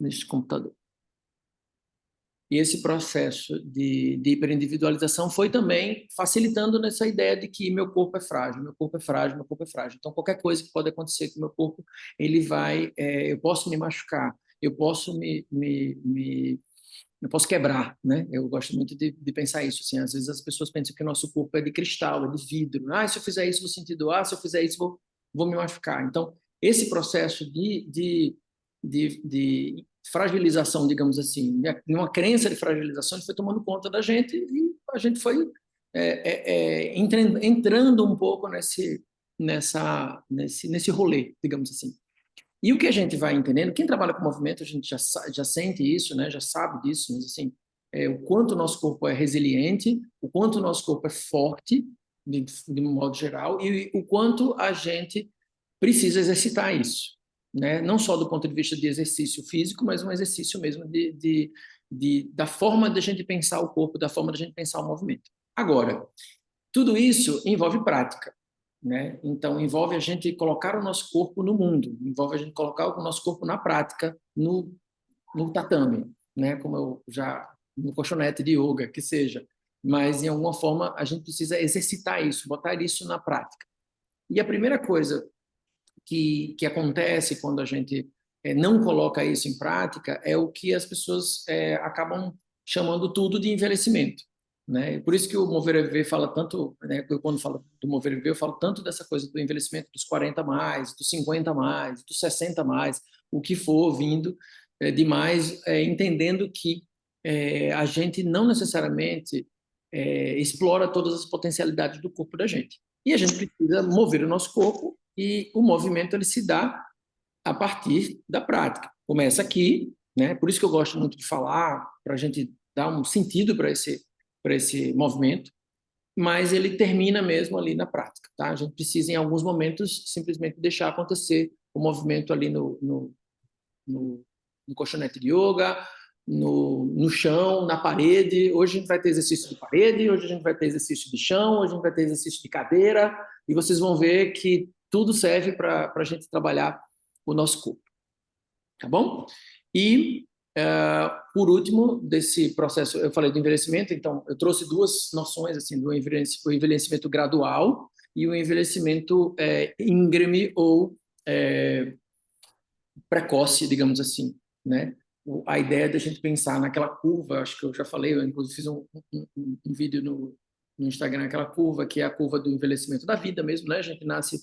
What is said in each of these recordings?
nesse computador. E esse processo de hiperindividualização foi também facilitando nessa ideia de que meu corpo é frágil, meu corpo é frágil, meu corpo é frágil. Então, qualquer coisa que pode acontecer com o meu corpo, ele vai, eu posso me machucar, eu posso eu posso quebrar, né? Eu gosto muito de pensar isso, assim, às vezes as pessoas pensam que o nosso corpo é de cristal, é de vidro. Ah, se eu fizer isso, vou sentir dor. Ah, se eu fizer isso, vou me machucar. Então, esse processo de fragilização, digamos assim, uma crença de fragilização, ele foi tomando conta da gente e a gente foi entrando um pouco nesse rolê, digamos assim. E o que a gente vai entendendo, quem trabalha com movimento, a gente já sente isso, né? Já sabe disso, mas assim, o quanto o nosso corpo é resiliente, o quanto o nosso corpo é forte, de um modo geral, e o quanto a gente precisa exercitar isso, né? Não só do ponto de vista de exercício físico, mas um exercício mesmo da forma de a gente pensar o corpo, da forma de a gente pensar o movimento. Agora, tudo isso envolve prática, né? Então, envolve a gente colocar o nosso corpo no mundo, envolve a gente colocar o nosso corpo na prática, no tatame, né? Como eu já, no colchonete de yoga, que seja. Mas, em alguma forma, a gente precisa exercitar isso, botar isso na prática. E a primeira coisa que acontece quando a gente não coloca isso em prática é o que as pessoas acabam chamando tudo de envelhecimento, né? Por isso que o Mover a Viver fala tanto, né? Eu, quando falo do Mover a Viver, eu falo tanto dessa coisa do envelhecimento dos 40 mais, dos 50 mais, dos 60 mais, o que for vindo demais, entendendo que a gente não necessariamente explora todas as potencialidades do corpo da gente. E a gente precisa mover o nosso corpo e o movimento ele se dá a partir da prática. Começa aqui, né? Por isso que eu gosto muito de falar, para a gente dar um sentido para esse movimento, mas ele termina mesmo ali na prática, tá? A gente precisa, em alguns momentos, simplesmente deixar acontecer o movimento ali no colchonete de yoga, no chão, na parede. Hoje a gente vai ter exercício de parede, hoje a gente vai ter exercício de chão, hoje a gente vai ter exercício de cadeira, e vocês vão ver que tudo serve para a gente trabalhar o nosso corpo, tá bom? E, por último, desse processo, eu falei do envelhecimento, então eu trouxe duas noções, assim, do envelhecimento gradual e o envelhecimento íngreme ou precoce, digamos assim, né? A ideia da gente pensar naquela curva, acho que eu já falei, eu inclusive fiz um vídeo no Instagram, aquela curva que é a curva do envelhecimento da vida mesmo, né? A gente nasce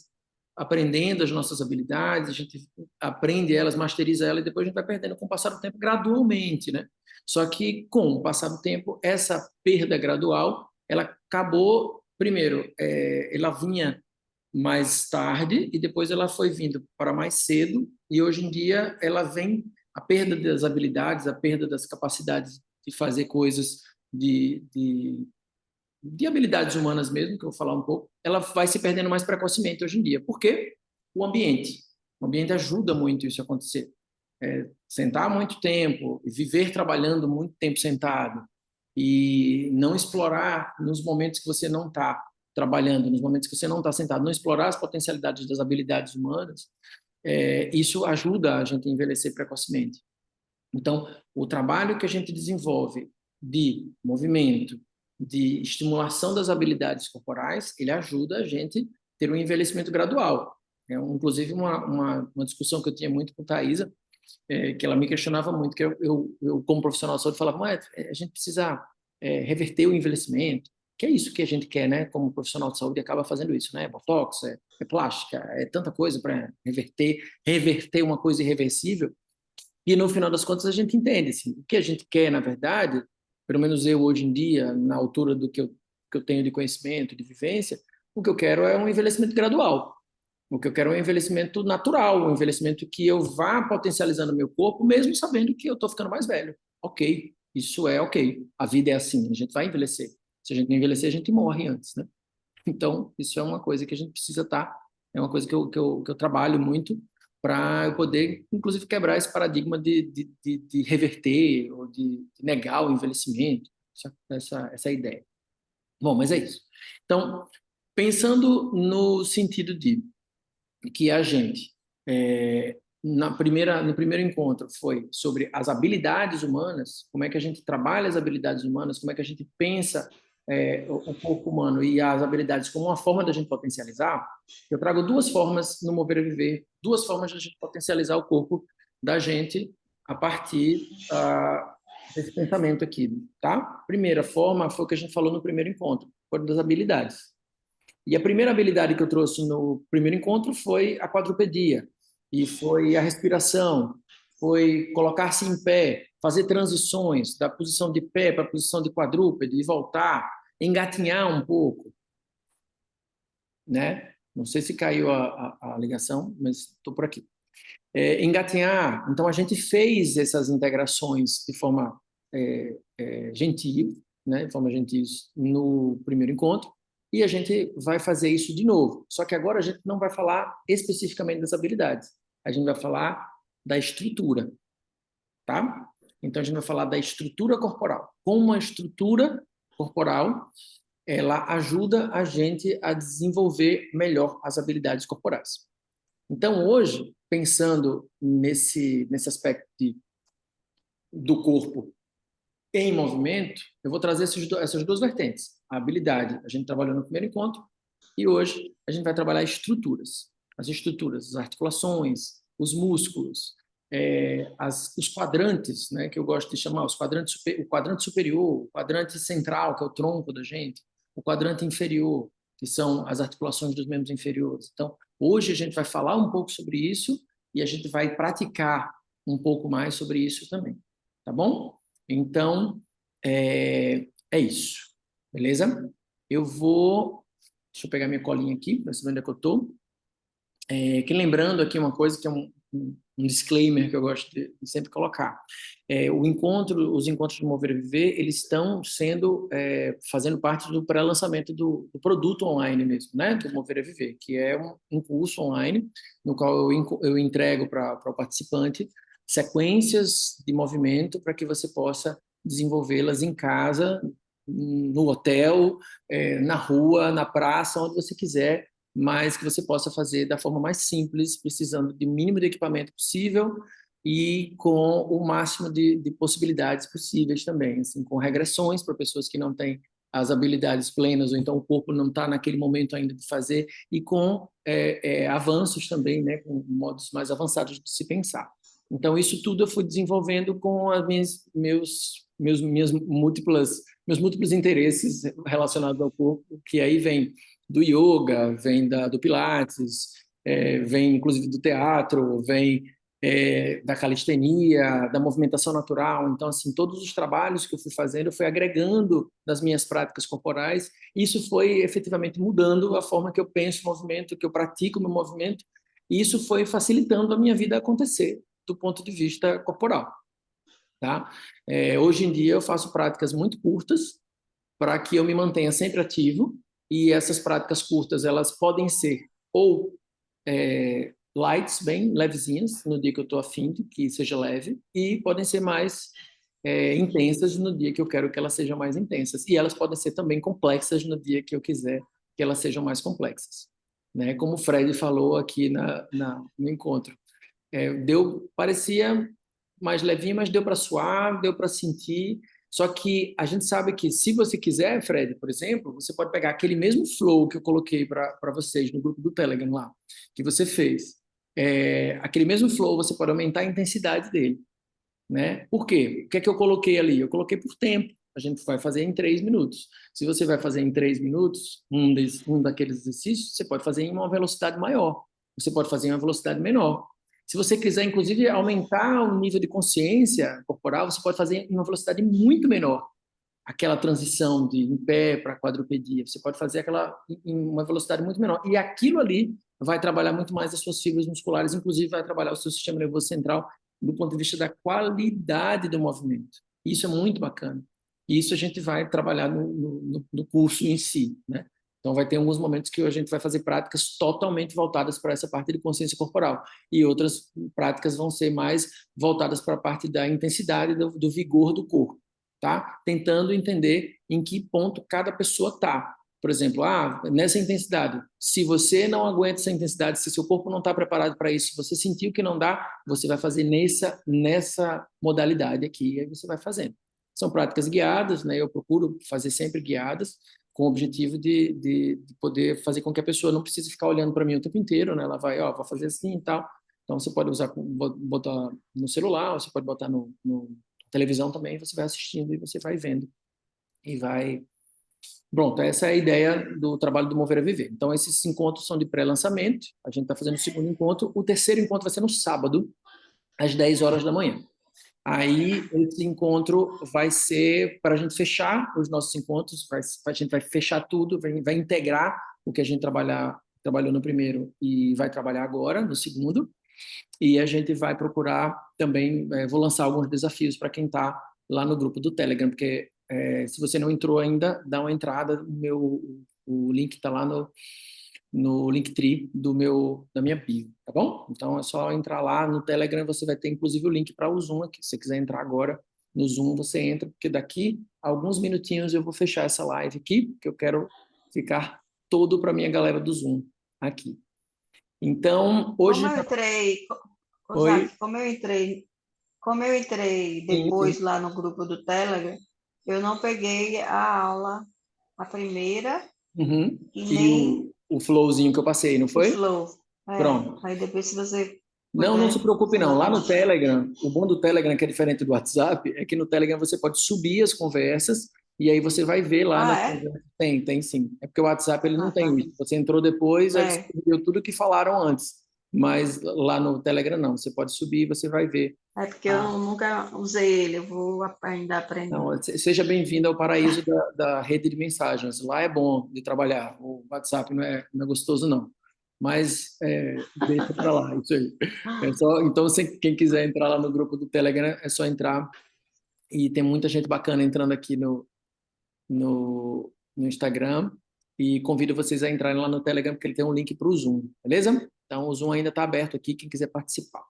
aprendendo as nossas habilidades, a gente aprende elas, masteriza elas, e depois a gente vai perdendo com o passar do tempo gradualmente, né? Só que com o passar do tempo, essa perda gradual, ela acabou, primeiro, ela vinha mais tarde e depois ela foi vindo para mais cedo e hoje em dia ela vem a perda das habilidades, a perda das capacidades de fazer coisas de habilidades humanas mesmo, que eu vou falar um pouco, ela vai se perdendo mais precocemente hoje em dia. Por quê? O ambiente ajuda muito isso a acontecer. Sentar muito tempo, viver trabalhando muito tempo sentado e não explorar nos momentos que você não está trabalhando, nos momentos que você não está sentado, não explorar as potencialidades das habilidades humanas, isso ajuda a gente a envelhecer precocemente. Então, o trabalho que a gente desenvolve de movimento, de estimulação das habilidades corporais, ele ajuda a gente a ter um envelhecimento gradual. Inclusive, uma discussão que eu tinha muito com a Thaisa, que ela me questionava muito, que eu como profissional de saúde, falava, a gente precisa reverter o envelhecimento, que é isso que a gente quer, né? Como profissional de saúde, acaba fazendo isso, né? Botox, plástica, tanta coisa para reverter uma coisa irreversível, e no final das contas a gente entende, assim, o que a gente quer, na verdade, pelo menos eu hoje em dia, na altura do que eu tenho de conhecimento, de vivência, o que eu quero é um envelhecimento gradual. O que eu quero é um envelhecimento natural, um envelhecimento que eu vá potencializando meu corpo, mesmo sabendo que eu estou ficando mais velho. Ok, isso é ok. A vida é assim, a gente vai envelhecer. Se a gente não envelhecer, a gente morre antes, né? Então, isso é uma coisa que a gente precisa estar, é uma coisa que eu trabalho muito para eu poder, inclusive, quebrar esse paradigma de reverter ou de negar o envelhecimento, essa ideia. Bom, mas é isso. Então, pensando no sentido de que a gente no primeiro encontro foi sobre as habilidades humanas, como é que a gente trabalha as habilidades humanas, como é que a gente pensa o corpo humano e as habilidades como uma forma da gente potencializar. Eu trago duas formas no Mover a Viver, duas formas de a gente potencializar o corpo da gente a partir desse pensamento aqui, tá? Primeira forma foi o que a gente falou no primeiro encontro, foi das habilidades. E a primeira habilidade que eu trouxe no primeiro encontro foi a quadrupedia, e foi a respiração, foi colocar-se em pé, fazer transições da posição de pé para a posição de quadrúpede e voltar, engatinhar um pouco, né? Não sei se caiu a ligação, mas estou por aqui. Engatinhar, então a gente fez essas integrações de forma gentil, né, de forma gentil no primeiro encontro, e a gente vai fazer isso de novo. Só que agora a gente não vai falar especificamente das habilidades, a gente vai falar da estrutura, tá? Então a gente vai falar da estrutura corporal. Como a estrutura corporal, ela ajuda a gente a desenvolver melhor as habilidades corporais. Então hoje, pensando nesse aspecto do corpo em movimento, eu vou trazer essas duas vertentes. A habilidade, a gente trabalhou no primeiro encontro, e hoje a gente vai trabalhar estruturas. As estruturas, as articulações, os músculos, os quadrantes, né, que eu gosto de chamar, o quadrante superior, o quadrante central, que é o tronco da gente, o quadrante inferior, que são as articulações dos membros inferiores. Então, hoje a gente vai falar um pouco sobre isso e a gente vai praticar um pouco mais sobre isso também. Tá bom? Então, é isso. Beleza? Eu vou... Deixa eu pegar minha colinha aqui, para saber onde é que eu estou. Que lembrando aqui uma coisa que é um disclaimer que eu gosto de sempre colocar. Os encontros do Mover a Viver, eles estão fazendo parte do pré-lançamento do produto online mesmo, né? Do Mover a Viver, que é um curso online no qual eu entrego para o participante sequências de movimento para que você possa desenvolvê-las em casa, no hotel, na rua, na praça, onde você quiser, mas que você possa fazer da forma mais simples, precisando de mínimo de equipamento possível e com o máximo de possibilidades possíveis também, assim, com regressões para pessoas que não têm as habilidades plenas, ou então o corpo não está naquele momento ainda de fazer, e com avanços também, né, com modos mais avançados de se pensar. Então, isso tudo eu fui desenvolvendo com meus múltiplos interesses relacionados ao corpo, que aí vem do yoga, vem do pilates, vem inclusive do teatro, vem da calistenia, da movimentação natural. Então, assim, todos os trabalhos que eu fui fazendo, eu fui agregando nas minhas práticas corporais, e isso foi efetivamente mudando a forma que eu penso o movimento, que eu pratico o meu movimento, e isso foi facilitando a minha vida acontecer do ponto de vista corporal. Tá? Hoje em dia eu faço práticas muito curtas para que eu me mantenha sempre ativo, e essas práticas curtas elas podem ser ou lights, bem levezinhas, no dia que eu estou afim de que seja leve, e podem ser mais intensas no dia que eu quero que elas sejam mais intensas. E elas podem ser também complexas no dia que eu quiser que elas sejam mais complexas. Né? Como o Fred falou aqui no encontro. Parecia mais levinho, mas deu para suar, deu para sentir. Só que a gente sabe que se você quiser, Fred, por exemplo, você pode pegar aquele mesmo flow que eu coloquei para vocês no grupo do Telegram lá, que você fez. Aquele mesmo flow, você pode aumentar a intensidade dele. Né? Por quê? O que é que eu coloquei ali? Eu coloquei por tempo. A gente vai fazer em 3 minutos. Se você vai fazer em 3 minutos, um daqueles exercícios, você pode fazer em uma velocidade maior. Você pode fazer em uma velocidade menor. Se você quiser, inclusive, aumentar o nível de consciência corporal, você pode fazer em uma velocidade muito menor. Aquela transição de em pé para quadrupedia. Você pode fazer aquela em uma velocidade muito menor. E aquilo ali vai trabalhar muito mais as suas fibras musculares, inclusive vai trabalhar o seu sistema nervoso central do ponto de vista da qualidade do movimento. Isso é muito bacana. E isso a gente vai trabalhar no curso em si, né? Então, vai ter alguns momentos que a gente vai fazer práticas totalmente voltadas para essa parte de consciência corporal. E outras práticas vão ser mais voltadas para a parte da intensidade, do vigor do corpo, tá? Tentando entender em que ponto cada pessoa está. por exemplo, nessa intensidade, se você não aguenta essa intensidade, se seu corpo não está preparado para isso, se você sentiu que não dá, você vai fazer nessa modalidade aqui, e aí você vai fazendo. São práticas guiadas, né? Eu procuro fazer sempre guiadas, com o objetivo de poder fazer com que a pessoa não precise ficar olhando para mim o tempo inteiro, né? Ela vai, vou fazer assim e tal. Então, você pode botar no celular, você pode botar no televisão também, você vai assistindo e você vai vendo. E vai... Pronto, essa é a ideia do trabalho do Mover a Viver. Então, esses encontros são de pré-lançamento, a gente está fazendo o segundo encontro, o terceiro encontro vai ser no sábado, às 10 horas da manhã. Aí, esse encontro vai ser para a gente fechar os nossos encontros, a gente vai fechar tudo, vai integrar o que a gente trabalhou no primeiro e vai trabalhar agora, no segundo, e a gente vai procurar também, vou lançar alguns desafios para quem está lá no grupo do Telegram, porque se você não entrou ainda, dá uma entrada, o link está lá no Linktree da minha bio, tá bom? Então é só entrar lá no Telegram, você vai ter inclusive o link para o Zoom aqui. Se você quiser entrar agora no Zoom, você entra, porque daqui a alguns minutinhos eu vou fechar essa live aqui, porque eu quero ficar todo para minha galera do Zoom aqui. Então, hoje... Como eu entrei, Oi? Zac, como eu entrei Sim, depois sim. lá no grupo do Telegram, eu não peguei a aula, a primeira, Uhum. e E nem o flowzinho que eu passei, não o foi? flow. Pronto. Aí depois, se você Não se puder, preocupe você não. Lá no mostra. Telegram, o bom do Telegram, que é diferente do WhatsApp, é que no Telegram você pode subir as conversas e aí você vai ver lá Ah, nas é? conversas. Tem sim. É porque o WhatsApp ele não Ah, tá. tem isso. Você entrou depois, aí você É, viu tudo que falaram antes. Mas lá no Telegram não. Você pode subir e você vai ver. é porque eu Ah, nunca usei ele, eu vou ainda aprender. não, seja bem-vindo ao paraíso da rede de mensagens. Lá é bom de trabalhar. O WhatsApp não é gostoso, não. Mas deixa para lá, isso aí. Então, quem quiser entrar lá no grupo do Telegram, é só entrar. E tem muita gente bacana entrando aqui no Instagram. E convido vocês a entrarem lá no Telegram, porque ele tem um link para o Zoom, beleza? Então, o Zoom ainda está aberto aqui, quem quiser participar.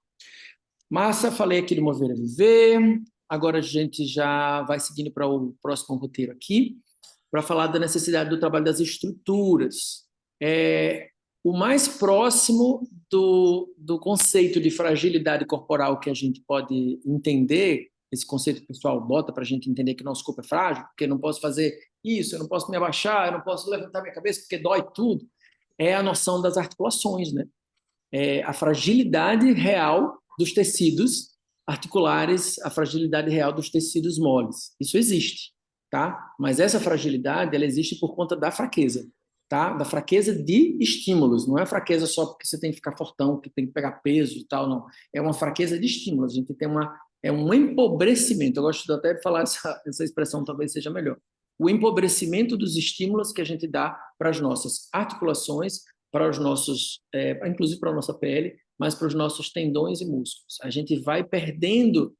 Massa, falei aqui do Mover a Viver. Agora a gente já vai seguindo para o próximo roteiro aqui, para falar da necessidade do trabalho das estruturas. O mais próximo do conceito de fragilidade corporal que a gente pode entender, esse conceito que o pessoal bota para a gente entender que o nosso corpo é frágil, porque eu não posso fazer isso, eu não posso me abaixar, eu não posso levantar minha cabeça porque dói tudo, é a noção das articulações, né? A fragilidade real dos tecidos articulares, a fragilidade real dos tecidos moles. Isso existe, tá? Mas essa fragilidade, ela existe por conta da fraqueza, tá? Da fraqueza de estímulos. Não é fraqueza só porque você tem que ficar fortão, que tem que pegar peso e tal, não. É uma fraqueza de estímulos. A gente tem um empobrecimento. Eu gosto até de falar essa expressão, talvez seja melhor. O empobrecimento dos estímulos que a gente dá para as nossas articulações, para os nossos, inclusive para a nossa pele, mas para os nossos tendões e músculos. A gente vai perdendo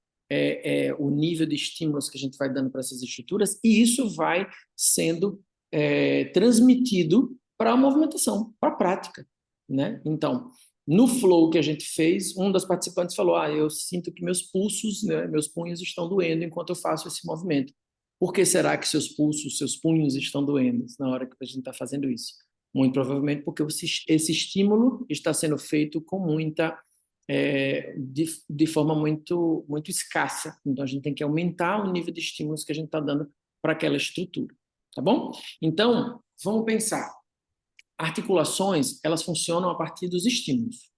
o nível de estímulos que a gente vai dando para essas estruturas e isso vai sendo transmitido para a movimentação, para a prática, né? Então, no flow que a gente fez, um das participantes falou: eu sinto que meus pulsos, né, meus punhos estão doendo enquanto eu faço esse movimento. Por que será que seus pulsos, seus punhos estão doendo na hora que a gente está fazendo isso? Muito provavelmente porque esse estímulo está sendo feito com de forma muito, muito escassa. Então, a gente tem que aumentar o nível de estímulos que a gente está dando para aquela estrutura, tá bom? Então, vamos pensar. Articulações, elas funcionam a partir dos estímulos,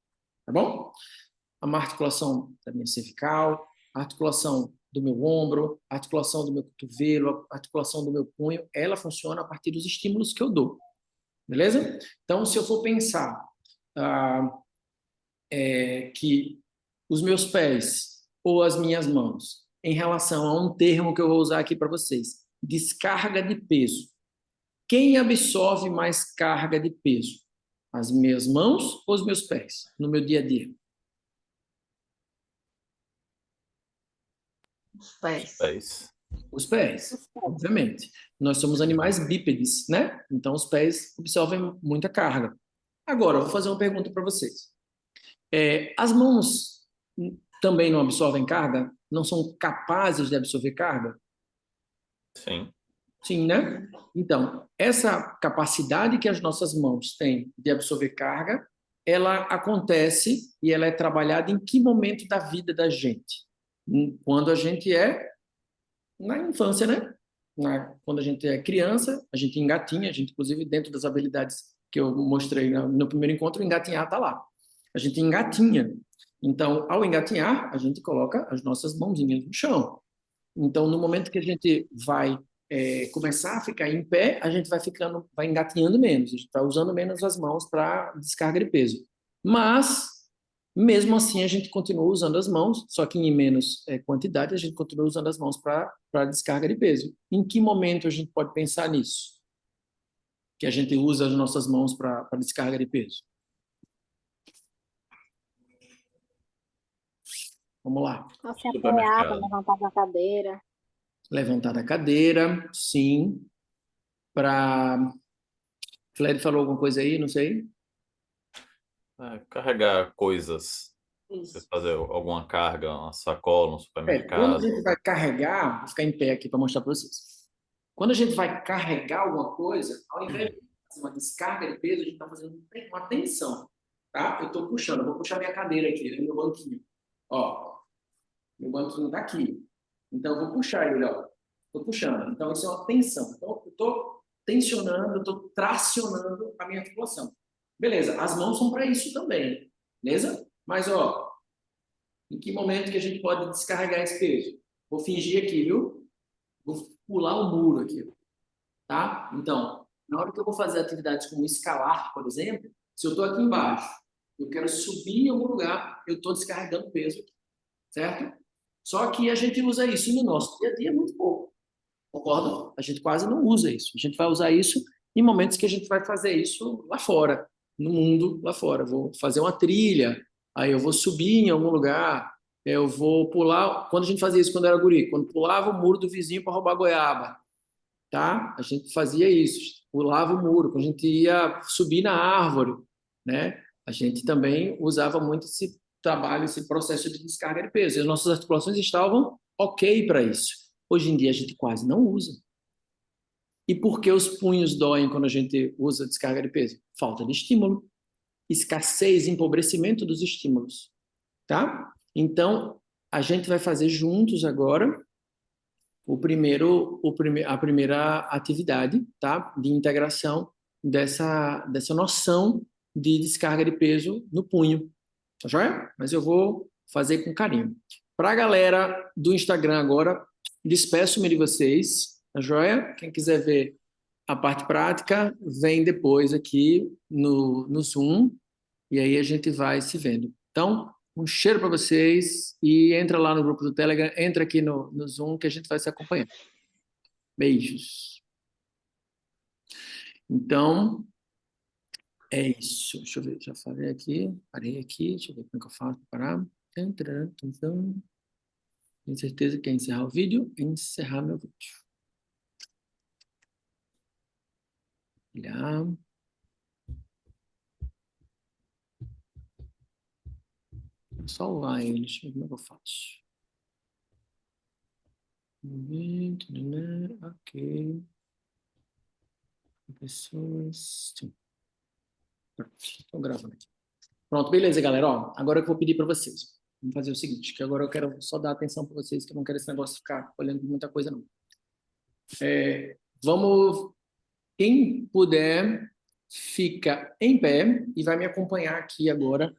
tá bom? Uma articulação da minha cervical, a articulação do meu ombro, a articulação do meu cotovelo, a articulação do meu punho, ela funciona a partir dos estímulos que eu dou. Beleza? Então, se eu for pensar que os meus pés ou as minhas mãos, em relação a um termo que eu vou usar aqui para vocês, descarga de peso. Quem absorve mais carga de peso? As minhas mãos ou os meus pés no meu dia a dia? Os pés. É isso. Os pés, obviamente. Nós somos animais bípedes, né? Então os pés absorvem muita carga. Agora, eu vou fazer uma pergunta para vocês. As mãos também não absorvem carga? Não são capazes de absorver carga? Sim. Sim, né? Então, essa capacidade que as nossas mãos têm de absorver carga, ela acontece e ela é trabalhada em que momento da vida da gente? Quando a gente é na infância, né? Quando a gente é criança, a gente engatinha, a gente, inclusive, dentro das habilidades que eu mostrei no primeiro encontro, engatinhar está lá. A gente engatinha. Então, ao engatinhar, a gente coloca as nossas mãozinhas no chão. Então, no momento que a gente vai começar a ficar em pé, a gente vai ficando, vai engatinhando menos, a gente vai usando menos as mãos para descarga de peso. Mas, mesmo assim, a gente continua usando as mãos, só que em menos quantidade, a gente continua usando as mãos para descarga de peso. Em que momento a gente pode pensar nisso? Que a gente usa as nossas mãos para descarga de peso? Vamos lá. Ao se apoiar para Supermercado. levantar da cadeira. Levantar da cadeira, sim. Para. Fred falou alguma coisa aí, não sei. Carregar coisas. Você Isso. fazer alguma carga, uma sacola no Quando a supermercado. gente vai carregar, vou ficar em pé aqui para mostrar para vocês. Quando a gente vai carregar alguma coisa, ao invés de fazer uma descarga de peso, a gente está fazendo uma tensão, tá? Eu estou puxando, eu vou puxar minha cadeira aqui, meu banquinho. Ó, meu banquinho está aqui. Então, eu vou puxar ele, ó. Estou puxando. Então, isso é uma tensão. Então, eu estou tensionando, eu estou tracionando a minha articulação. Beleza, as mãos são para isso também, beleza? Mas, ó, em que momento que a gente pode descarregar esse peso? Vou fingir aqui, viu? Vou pular o muro aqui, tá? Então, na hora que eu vou fazer atividades como escalar, por exemplo, se eu estou aqui embaixo, eu quero subir em algum lugar, eu estou descarregando peso aqui, certo? Só que a gente usa isso no nosso dia a dia muito pouco, concorda? A gente quase não usa isso. A gente vai usar isso em momentos que a gente vai fazer isso lá fora, no mundo lá fora. Vou fazer uma trilha, aí eu vou subir em algum lugar, eu vou pular. Quando a gente fazia isso quando era guri, quando pulava o muro do vizinho para roubar goiaba, tá? A gente fazia isso, pulava o muro. Quando a gente ia subir na árvore, né? A gente também usava muito esse trabalho, esse processo de descarga de peso. E as nossas articulações estavam ok para isso. Hoje em dia a gente quase não usa. E por que os punhos doem quando a gente usa descarga de peso? Falta de estímulo, escassez, empobrecimento dos estímulos, tá? Então, a gente vai fazer juntos agora a primeira atividade, tá? De integração dessa noção de descarga de peso no punho, tá joia? Mas eu vou fazer com carinho. Para a galera do Instagram agora, despeço-me de vocês, tá joia? Quem quiser ver a parte prática, vem depois aqui no Zoom, e aí a gente vai se vendo. Então, um cheiro para vocês e entra lá no grupo do Telegram, entra aqui no Zoom que a gente vai se acompanhando. Beijos. Então, é isso. Deixa eu ver, já falei aqui, parei aqui, deixa eu ver como é que eu faço para parar. Tenho certeza que é encerrar o vídeo, encerrar meu vídeo. Olhar. Salvar ele, deixa eu ver como é que eu faço. Ok. Pessoas. Sim. Estou gravando aqui. Pronto, beleza, galera. Ó, agora eu vou pedir para vocês. Vamos fazer o seguinte, que agora eu quero só dar atenção para vocês, que eu não quero esse negócio ficar olhando muita coisa, não. Vamos, quem puder, fica em pé e vai me acompanhar aqui agora,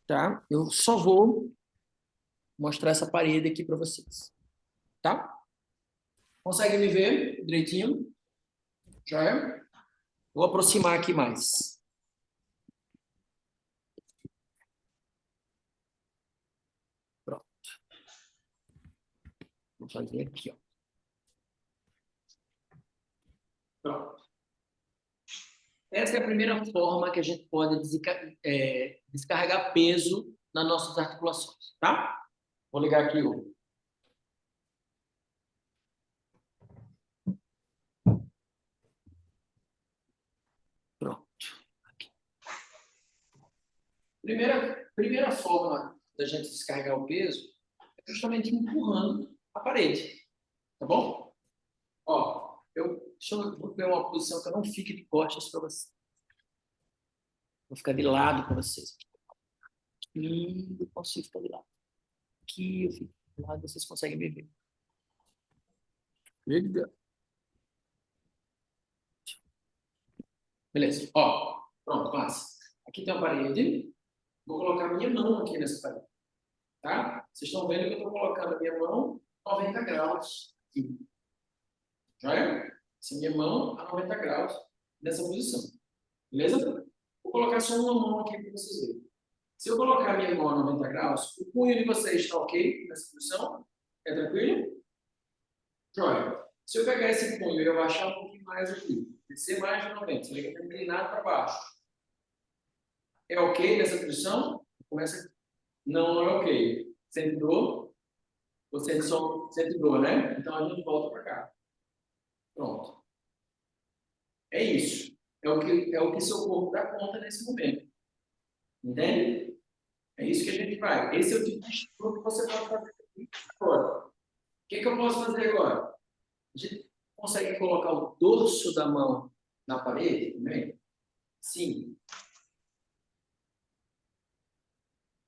tá? Eu só vou mostrar essa parede aqui para vocês, tá? Consegue me ver direitinho? Já é? Vou aproximar aqui mais. Pronto. Vou fazer aqui, ó. Pronto. Essa é a primeira forma que a gente pode descarregar peso nas nossas articulações, tá? Vou ligar aqui o. Pronto. Aqui. Primeira forma da gente descarregar o peso é justamente empurrando a parede, tá bom? Ó, Deixa eu ver uma posição que eu não fique de costas para você. Vou ficar de lado para vocês. Aqui eu consigo ficar de lado. Aqui eu fico de lado, vocês conseguem me ver. Legal. Beleza. Ó, pronto, passa. Aqui tem uma parede. Vou colocar minha mão aqui nessa parede. Tá? Vocês estão vendo que eu estou colocando a minha mão 90 graus aqui. Joia? Essa é minha mão a 90 graus nessa posição. Beleza? Vou colocar só uma mão aqui para vocês verem. Se eu colocar minha mão a 90 graus, o punho de vocês está ok nessa posição? É tranquilo? Joia. Se eu pegar esse punho e eu baixar um pouquinho mais aqui, descer mais de 90, você vê que eu tenho inclinado para baixo. É ok nessa posição? Começa aqui. Não, não é ok. Sente dor? Ou sente dor, né? Então a gente volta para cá. Pronto. É isso. É o que seu corpo dá conta nesse momento. Entende? É isso que a gente vai. Esse é o tipo de estímulo que você pode fazer aqui agora. O que eu posso fazer agora? A gente consegue colocar o dorso da mão na parede também? Sim.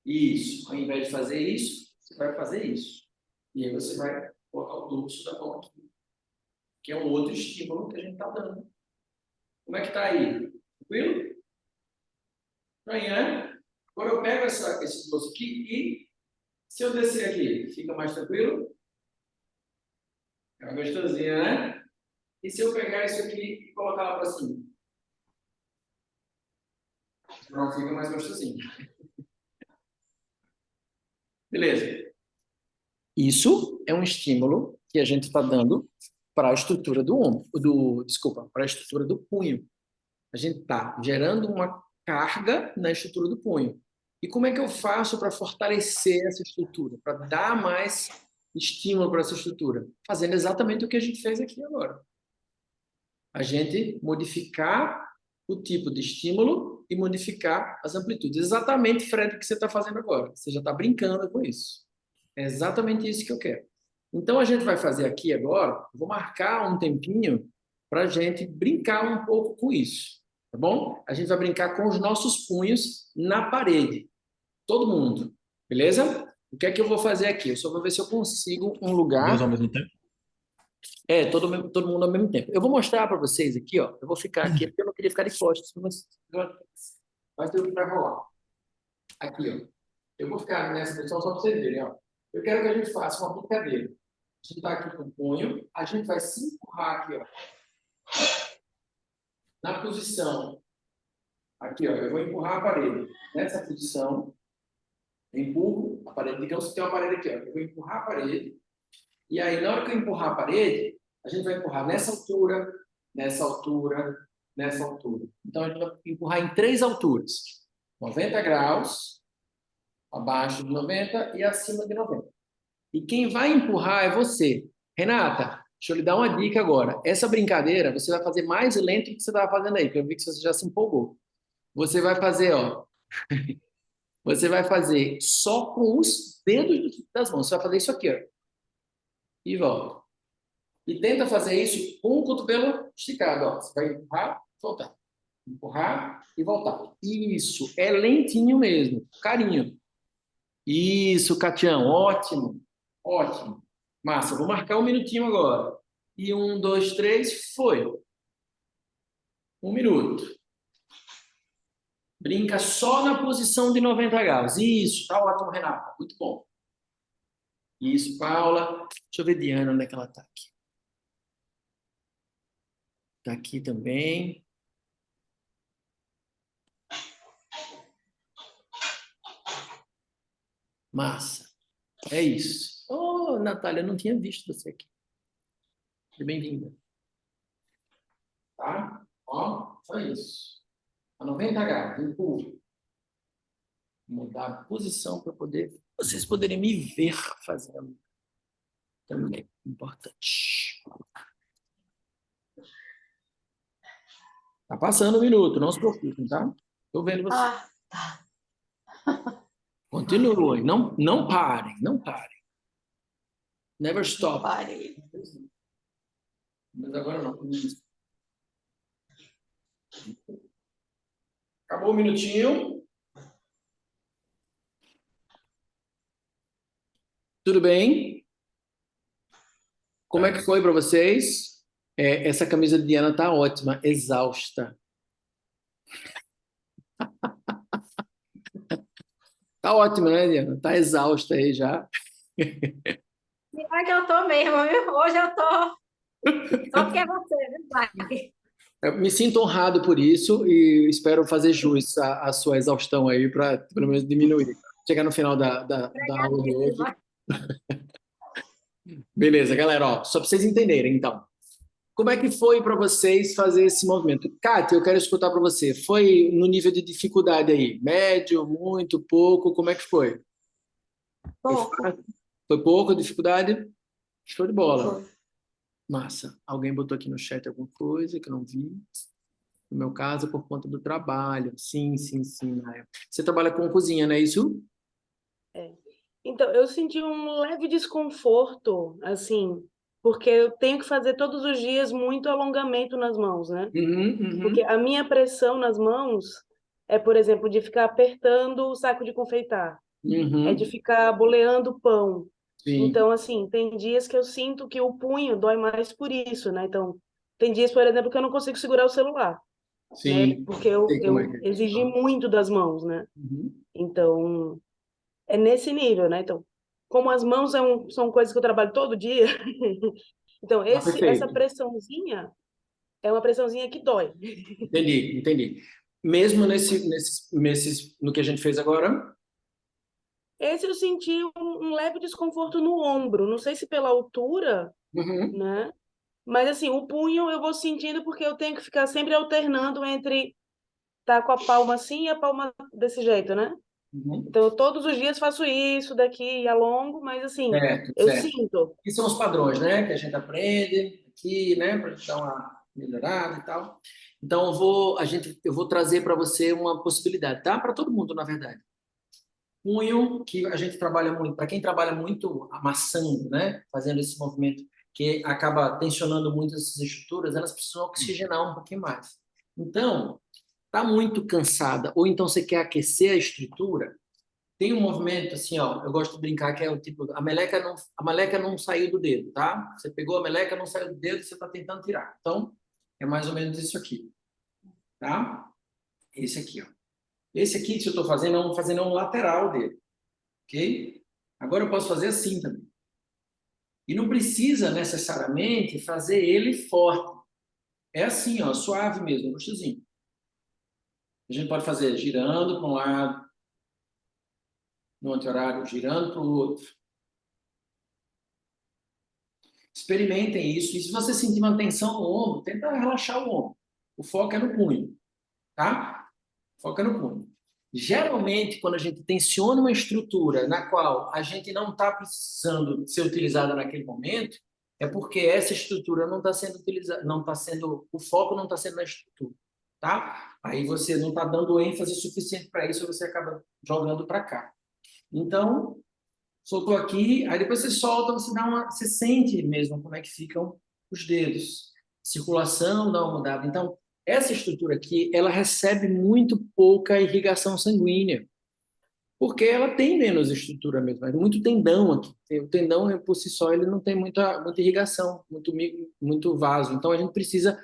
Isso. Ao invés de fazer isso, você vai fazer isso. E aí você vai colocar o dorso da mão aqui. Que é um outro estímulo que a gente está dando. Como é que está aí? Tranquilo? Né? Agora eu pego esse dorso aqui e se eu descer aqui, fica mais tranquilo? É uma gostosinha, né? E se eu pegar isso aqui e colocar lá para cima? Não fica mais gostosinho. Beleza. Isso é um estímulo que a gente está dando para a estrutura do ombro, para a estrutura do punho. A gente está gerando uma carga na estrutura do punho. E como é que eu faço para fortalecer essa estrutura, para dar mais estímulo para essa estrutura? Fazendo exatamente o que a gente fez aqui agora. A gente modificar o tipo de estímulo e modificar as amplitudes. Exatamente, Fred, o que você está fazendo agora. Você já está brincando com isso. É exatamente isso que eu quero. Então, a gente vai fazer aqui agora, vou marcar um tempinho para a gente brincar um pouco com isso, tá bom? A gente vai brincar com os nossos punhos na parede. Todo mundo, beleza? O que é que eu vou fazer aqui? Eu só vou ver se eu consigo um lugar... Dois ao mesmo tempo? É, todo mundo ao mesmo tempo. Eu vou mostrar para vocês aqui, ó. Eu vou ficar aqui, porque eu não queria ficar de costas. Mas ter o que vai rolar. Aqui, ó. Eu vou ficar nessa posição só para vocês verem, ó. Eu quero que a gente faça uma brincadeira. A gente está aqui com o punho, a gente vai se empurrar aqui, ó. Na posição. Aqui, ó. Eu vou empurrar a parede. Nessa posição, eu empurro a parede. Digamos que tem uma parede aqui, ó. Eu vou empurrar a parede. E aí, na hora que eu empurrar a parede, a gente vai empurrar nessa altura, nessa altura, nessa altura. Então, a gente vai empurrar em 3 alturas. 90 graus, abaixo de 90 e acima de 90. E quem vai empurrar é você. Renata, deixa eu lhe dar uma dica agora. Essa brincadeira, você vai fazer mais lento do que você estava fazendo aí, porque eu vi que você já se empolgou. Você vai fazer, ó. Você vai fazer só com os dedos das mãos. Você vai fazer isso aqui, ó. E volta. E tenta fazer isso com o cotovelo esticado. Ó. Você vai empurrar, voltar. Empurrar e voltar. Isso. É lentinho mesmo. Carinho. Isso, Catião. Ótimo. Ótimo. Massa. Vou marcar 1 minutinho agora. E 1, 2, 3. Foi. 1 minuto. Brinca só na posição de 90 graus. Isso. Tá ótimo, Renata. Muito bom. Isso, Paula. Deixa eu ver Diana, onde é que ela está aqui. Está aqui também. Massa. É isso. Oh, Natália, eu não tinha visto você aqui. Seja bem-vinda. Tá? Ó, só isso. A 90 graus, empurra. Vou mudar a posição para vocês poderem me ver fazendo. Também importante. Tá passando 1 minuto, não se preocupem, tá? Estou vendo vocês. Tá. Continuem, não parem, não parem. Never stop. Parei. Mas agora não. Acabou um minutinho. Tudo bem? Como é que foi para vocês? Essa camisa de Diana tá ótima, exausta. Tá ótima, né, Diana? Tá exausta aí já. Será que eu tô mesmo, viu? Hoje eu tô. Só porque é você, viu, Mike? Eu me sinto honrado por isso e espero fazer jus à sua exaustão aí para pelo menos diminuir. Chegar no final da aula de hoje. Beleza, galera, ó, só para vocês entenderem, então. Como é que foi para vocês fazer esse movimento? Kátia, eu quero escutar para você. Foi no nível de dificuldade aí? Médio, muito, pouco? Como é que foi? Foi Pouco. fácil? Foi pouco dificuldade? Show de bola. Foi. Massa. Alguém botou aqui no chat alguma coisa que eu não vi? No meu caso, por conta do trabalho. Sim, sim, sim, Naya. Você trabalha com cozinha, não é isso? É. Então, eu senti um leve desconforto, assim, porque eu tenho que fazer todos os dias muito alongamento nas mãos, né? Porque Uhum. a minha pressão nas mãos é, por exemplo, de ficar apertando o saco de confeitar, é de Uhum. ficar boleando o pão. Sim, Então, assim, tem dias que eu sinto que o punho dói mais por isso, né? Então, tem dias, por exemplo, que eu não consigo segurar o celular, né? sim. Porque eu, Sei como é eu que é. exigi muito das mãos, né? Uhum. Então, é nesse nível, né? Então, como as mãos são coisas que eu trabalho todo dia, então Tá essa perfeito. pressãozinha é uma pressãozinha que dói. Entendi, entendi. Mesmo no que a gente fez agora? Esse eu senti um leve desconforto no ombro, não sei se pela altura, Uhum. né? Mas assim, o punho eu vou sentindo porque eu tenho que ficar sempre alternando entre tá com a palma assim e a palma desse jeito, né? Uhum. Então, eu todos os dias faço isso daqui e alongo, mas assim, Certo, eu certo. sinto. E são os padrões, né? Que a gente aprende aqui, né? Para dar uma melhorada e tal. Então, eu vou trazer para você uma possibilidade, tá? Para todo mundo, na verdade. Punho, que a gente trabalha muito, para quem trabalha muito amassando, né? Fazendo esse movimento que acaba tensionando muito essas estruturas, elas precisam oxigenar um pouquinho mais. Então, tá muito cansada, ou então você quer aquecer a estrutura, tem um movimento assim, ó, eu gosto de brincar que é o tipo, a meleca não saiu do dedo, tá? Você pegou a meleca, não saiu do dedo, você está tentando tirar. Então, é mais ou menos isso aqui, tá? Esse aqui, ó. Esse aqui que eu estou fazendo, eu vou fazer um lateral dele, ok? Agora eu posso fazer assim também. E não precisa necessariamente fazer ele forte. É assim, ó, suave mesmo, gostosinho. A gente pode fazer girando para um lado, no anti-horário, girando para o outro. Experimentem isso. E se você sentir uma tensão no ombro, tenta relaxar o ombro. O foco é no punho, tá? O foco é no punho. Geralmente, quando a gente tensiona uma estrutura na qual a gente não está precisando ser utilizada naquele momento, é porque essa estrutura não está sendo utilizada, não está sendo, o foco não está sendo na estrutura, tá? Aí você não está dando ênfase suficiente para isso, você acaba jogando para cá. Então, soltou aqui, aí depois você solta, você sente mesmo como é que ficam os dedos. Circulação dá uma mudada. Então, essa estrutura aqui, ela recebe muito pouca irrigação sanguínea, porque ela tem menos estrutura mesmo, é muito tendão aqui. O tendão, por si só, ele não tem muita irrigação, muito vaso. Então, a gente precisa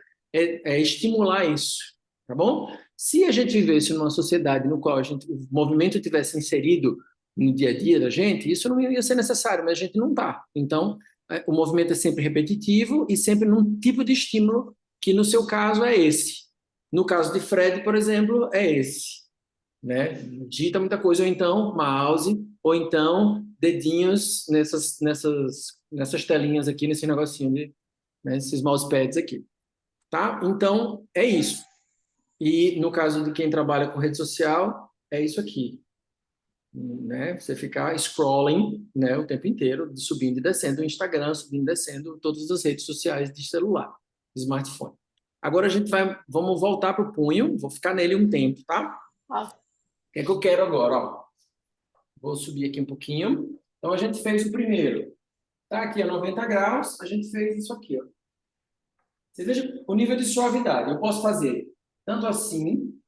estimular isso, tá bom? Se a gente vivesse numa sociedade no qual o movimento tivesse inserido no dia a dia da gente, isso não ia ser necessário, mas a gente não está. Então, o movimento é sempre repetitivo e sempre num tipo de estímulo que, no seu caso, é esse. No caso de Fred, por exemplo, é esse, né? Digita muita coisa, ou então mouse, ou então dedinhos nessas telinhas aqui, nesse negocinho, né? Esses mousepads aqui, tá? Então, é isso. E no caso de quem trabalha com rede social, é isso aqui, né? Você ficar scrolling, né, o tempo inteiro, subindo e descendo o Instagram, subindo e descendo todas as redes sociais de celular, de smartphone. Agora vamos voltar para o punho, vou ficar nele um tempo, tá? Ó, O que é que eu quero agora? Ó? Vou subir aqui um pouquinho. Então, a gente fez o primeiro. Tá aqui a 90 graus, a gente fez isso aqui, ó. Você veja o nível de suavidade. Eu posso fazer tanto assim,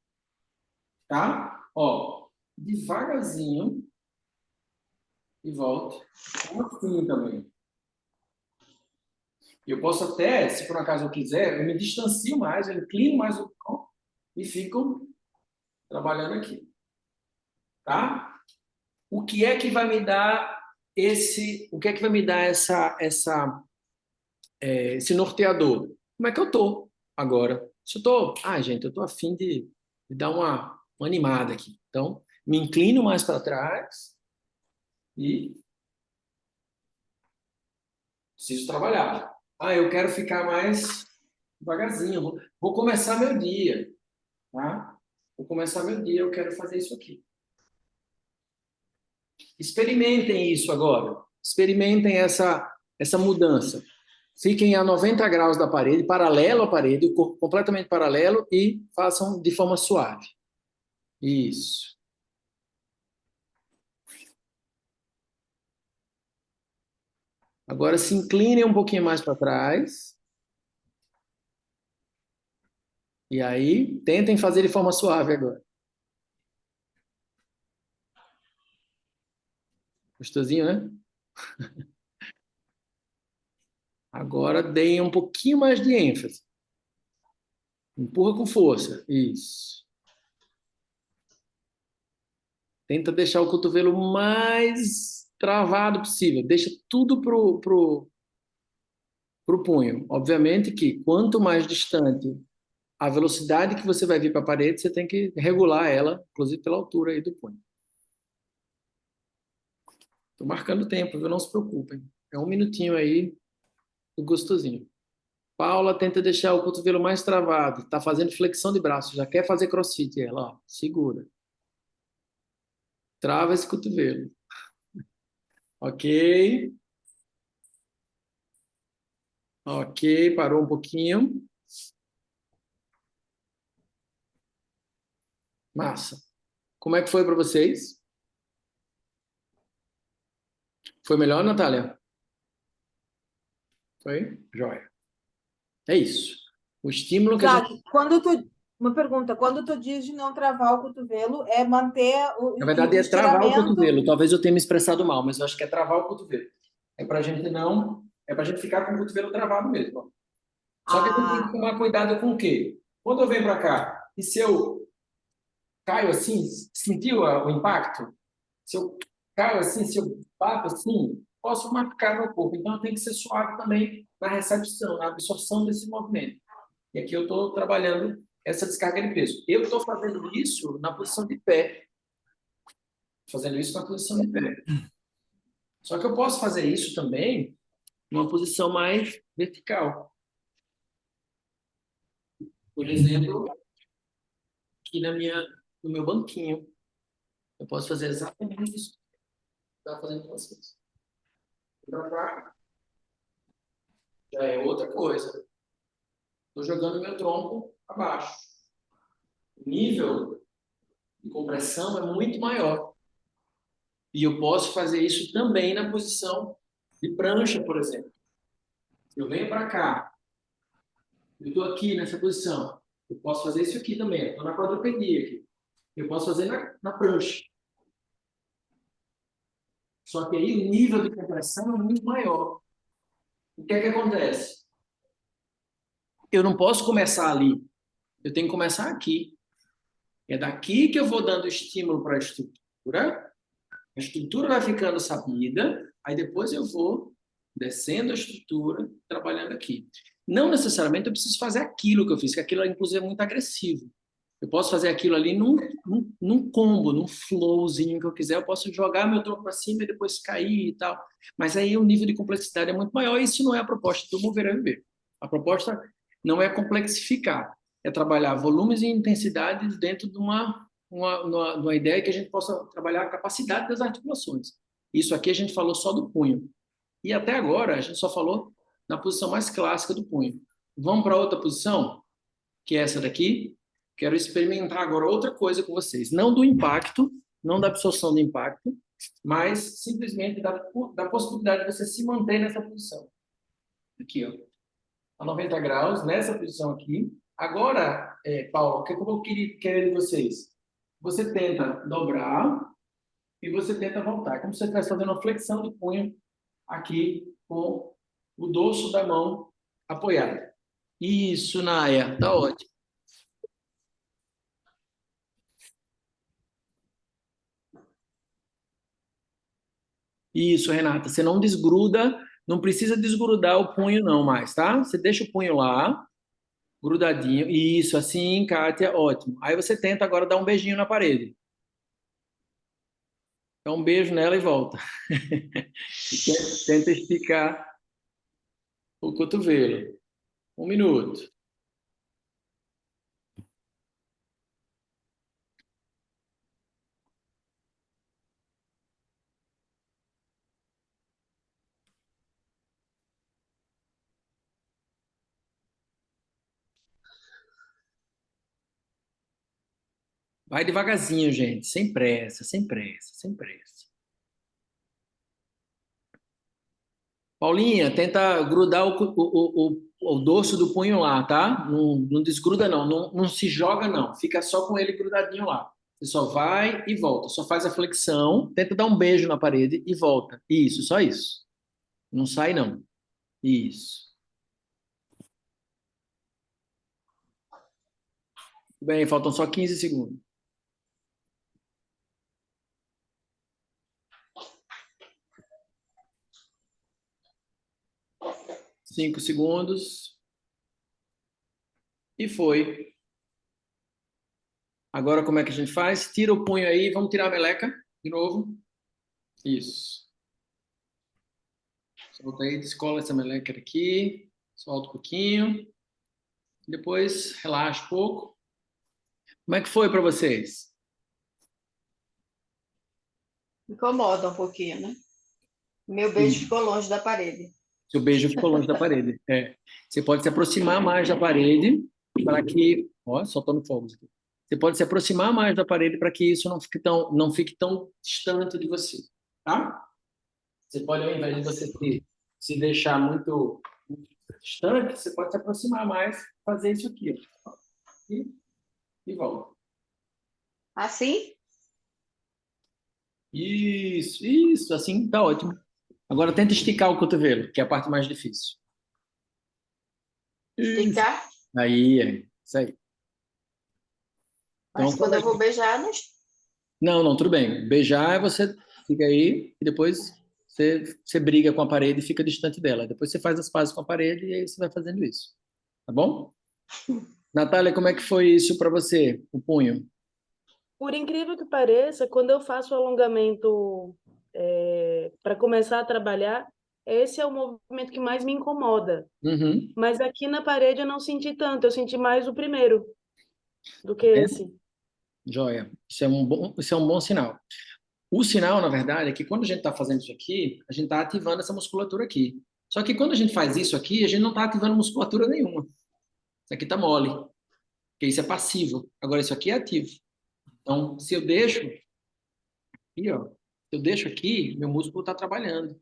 tá? Ó, devagarzinho e volto. Assim também. Eu posso até, se por acaso eu quiser, eu me distancio mais, eu inclino mais o tronco e fico trabalhando aqui, tá? O que é que vai me dar esse norteador? Como é que eu tô agora? Se eu tô, gente, eu tô a fim de dar uma animada aqui. Então, me inclino mais para trás e preciso trabalhar. Eu quero ficar mais devagarzinho. Vou começar meu dia, tá? Vou começar meu dia, eu quero fazer isso aqui. Experimentem isso agora. Experimentem essa mudança. Fiquem a 90 graus da parede, paralelo à parede, o corpo completamente paralelo e façam de forma suave. Isso. Agora se inclinem um pouquinho mais para trás. E aí, tentem fazer de forma suave agora. Gostosinho, né? Agora deem um pouquinho mais de ênfase. Empurra com força. Isso. Tenta deixar o cotovelo mais travado possível. Deixa tudo pro punho. Obviamente que quanto mais distante a velocidade que você vai vir para a parede, você tem que regular ela, inclusive pela altura aí do punho. Estou marcando tempo, viu? Não se preocupem. É 1 minutinho aí do gostosinho. Paula tenta deixar o cotovelo mais travado. Está fazendo flexão de braço. Já quer fazer crossfit ela, ó. Segura. Trava esse cotovelo. Ok. Ok, parou um pouquinho. Massa. Como é que foi para vocês? Foi melhor, Natália? Foi? Joia. É isso. O estímulo que a gente... Isaac, uma pergunta, quando tu diz de não travar o cotovelo, é manter Na verdade, é travar o cotovelo. Talvez eu tenha me expressado mal, mas eu acho que é travar o cotovelo. É para a gente não... É para a gente ficar com o cotovelo travado mesmo. Ó. Só que a gente tem que tomar cuidado com o quê? Quando eu venho para cá, e se eu caio assim, sentiu o impacto? Se eu caio assim, se eu bato assim, posso machucar meu corpo. Então, eu tenho que ser suave também na recepção, na absorção desse movimento. E aqui eu estou trabalhando essa descarga de peso. Eu estou fazendo isso na posição de pé. Fazendo isso na posição de pé. Só que eu posso fazer isso também numa posição mais vertical. Por exemplo, aqui no meu banquinho. Eu posso fazer exatamente isso que está fazendo com vocês. Para cá, já é outra coisa. Estou jogando meu tronco abaixo. O nível de compressão é muito maior. E eu posso fazer isso também na posição de prancha, por exemplo. Eu venho para cá, eu estou aqui nessa posição. Eu posso fazer isso aqui também. Estou na quadrupedia aqui. Eu posso fazer na prancha. Só que aí o nível de compressão é muito maior. O que é que acontece? Eu não posso começar ali. Eu tenho que começar aqui. É daqui que eu vou dando estímulo para a estrutura. A estrutura vai ficando sabida. Aí depois eu vou descendo a estrutura, trabalhando aqui. Não necessariamente eu preciso fazer aquilo que eu fiz, que aquilo, inclusive, é muito agressivo. Eu posso fazer aquilo ali num combo, num flowzinho que eu quiser. Eu posso jogar meu tronco para cima e depois cair e tal. Mas aí o nível de complexidade é muito maior e isso não é a proposta do Mover a Viver. A proposta não é complexificar, é trabalhar volumes e intensidades dentro de uma ideia que a gente possa trabalhar a capacidade das articulações. Isso aqui a gente falou só do punho. E até agora a gente só falou na posição mais clássica do punho. Vamos para outra posição, que é essa daqui. Quero experimentar agora outra coisa com vocês. Não do impacto, não da absorção do impacto, mas simplesmente da possibilidade de você se manter nessa posição. Aqui, ó. a 90 graus, nessa posição aqui. Agora, Paulo, o que eu vou querer de vocês? Você tenta dobrar e você tenta voltar. É como se você estivesse fazendo uma flexão de punho aqui com o dorso da mão apoiado. Isso, Naya, tá ótimo. Isso, Renata, você não desgruda, não precisa desgrudar o punho não mais, tá? Você deixa o punho lá, grudadinho. Isso, assim, Kátia, ótimo. Aí você tenta agora dar um beijinho na parede. Dá um beijo nela e volta. Tenta esticar o cotovelo. 1 minuto. Vai devagarzinho, gente, sem pressa, sem pressa, sem pressa. Paulinha, tenta grudar o dorso do punho lá, tá? Não desgruda, não. Não se joga, não. Fica só com ele grudadinho lá. Você só vai e volta. Só faz a flexão, tenta dar um beijo na parede e volta. Isso, só isso. Não sai, não. Isso. Bem, faltam só 15 segundos. 5 segundos. E foi. Agora, como é que a gente faz? Tira o punho aí, vamos tirar a meleca de novo. Isso. Solta aí, descola essa meleca aqui. Solta um pouquinho. Depois, relaxa um pouco. Como é que foi para vocês? Incomoda um pouquinho, né? Meu beijo ficou longe da parede. Seu beijo ficou longe da parede. Você pode se aproximar mais da parede para que... Ó, soltando fogos aqui. Você pode se aproximar mais da parede para que isso não fique tão distante de você, tá? Você pode, ao invés de você se deixar muito distante, você pode se aproximar mais, fazer isso aqui, ó. E volta. Assim? Isso, assim tá ótimo. Agora tenta esticar o cotovelo, que é a parte mais difícil. Esticar? Aí, isso aí. Mas Então, quando eu vou beijar, Não, tudo bem. Beijar, você fica aí e depois você briga com a parede e fica distante dela. Depois você faz as pazes com a parede e aí você vai fazendo isso. Tá bom? Natália, como é que foi isso para você, o punho? Por incrível que pareça, quando eu faço o alongamento para começar a trabalhar, esse é o movimento que mais me incomoda. Uhum. Mas aqui na parede eu não senti tanto, eu senti mais o primeiro do que esse. Joia. Isso é um bom sinal. O sinal, na verdade, é que quando a gente está fazendo isso aqui, a gente está ativando essa musculatura aqui. Só que quando a gente faz isso aqui, a gente não está ativando musculatura nenhuma. Isso aqui está mole. Porque isso é passivo. Agora, isso aqui é ativo. Então, se eu deixo aqui, ó, se eu deixo aqui, meu músculo está trabalhando.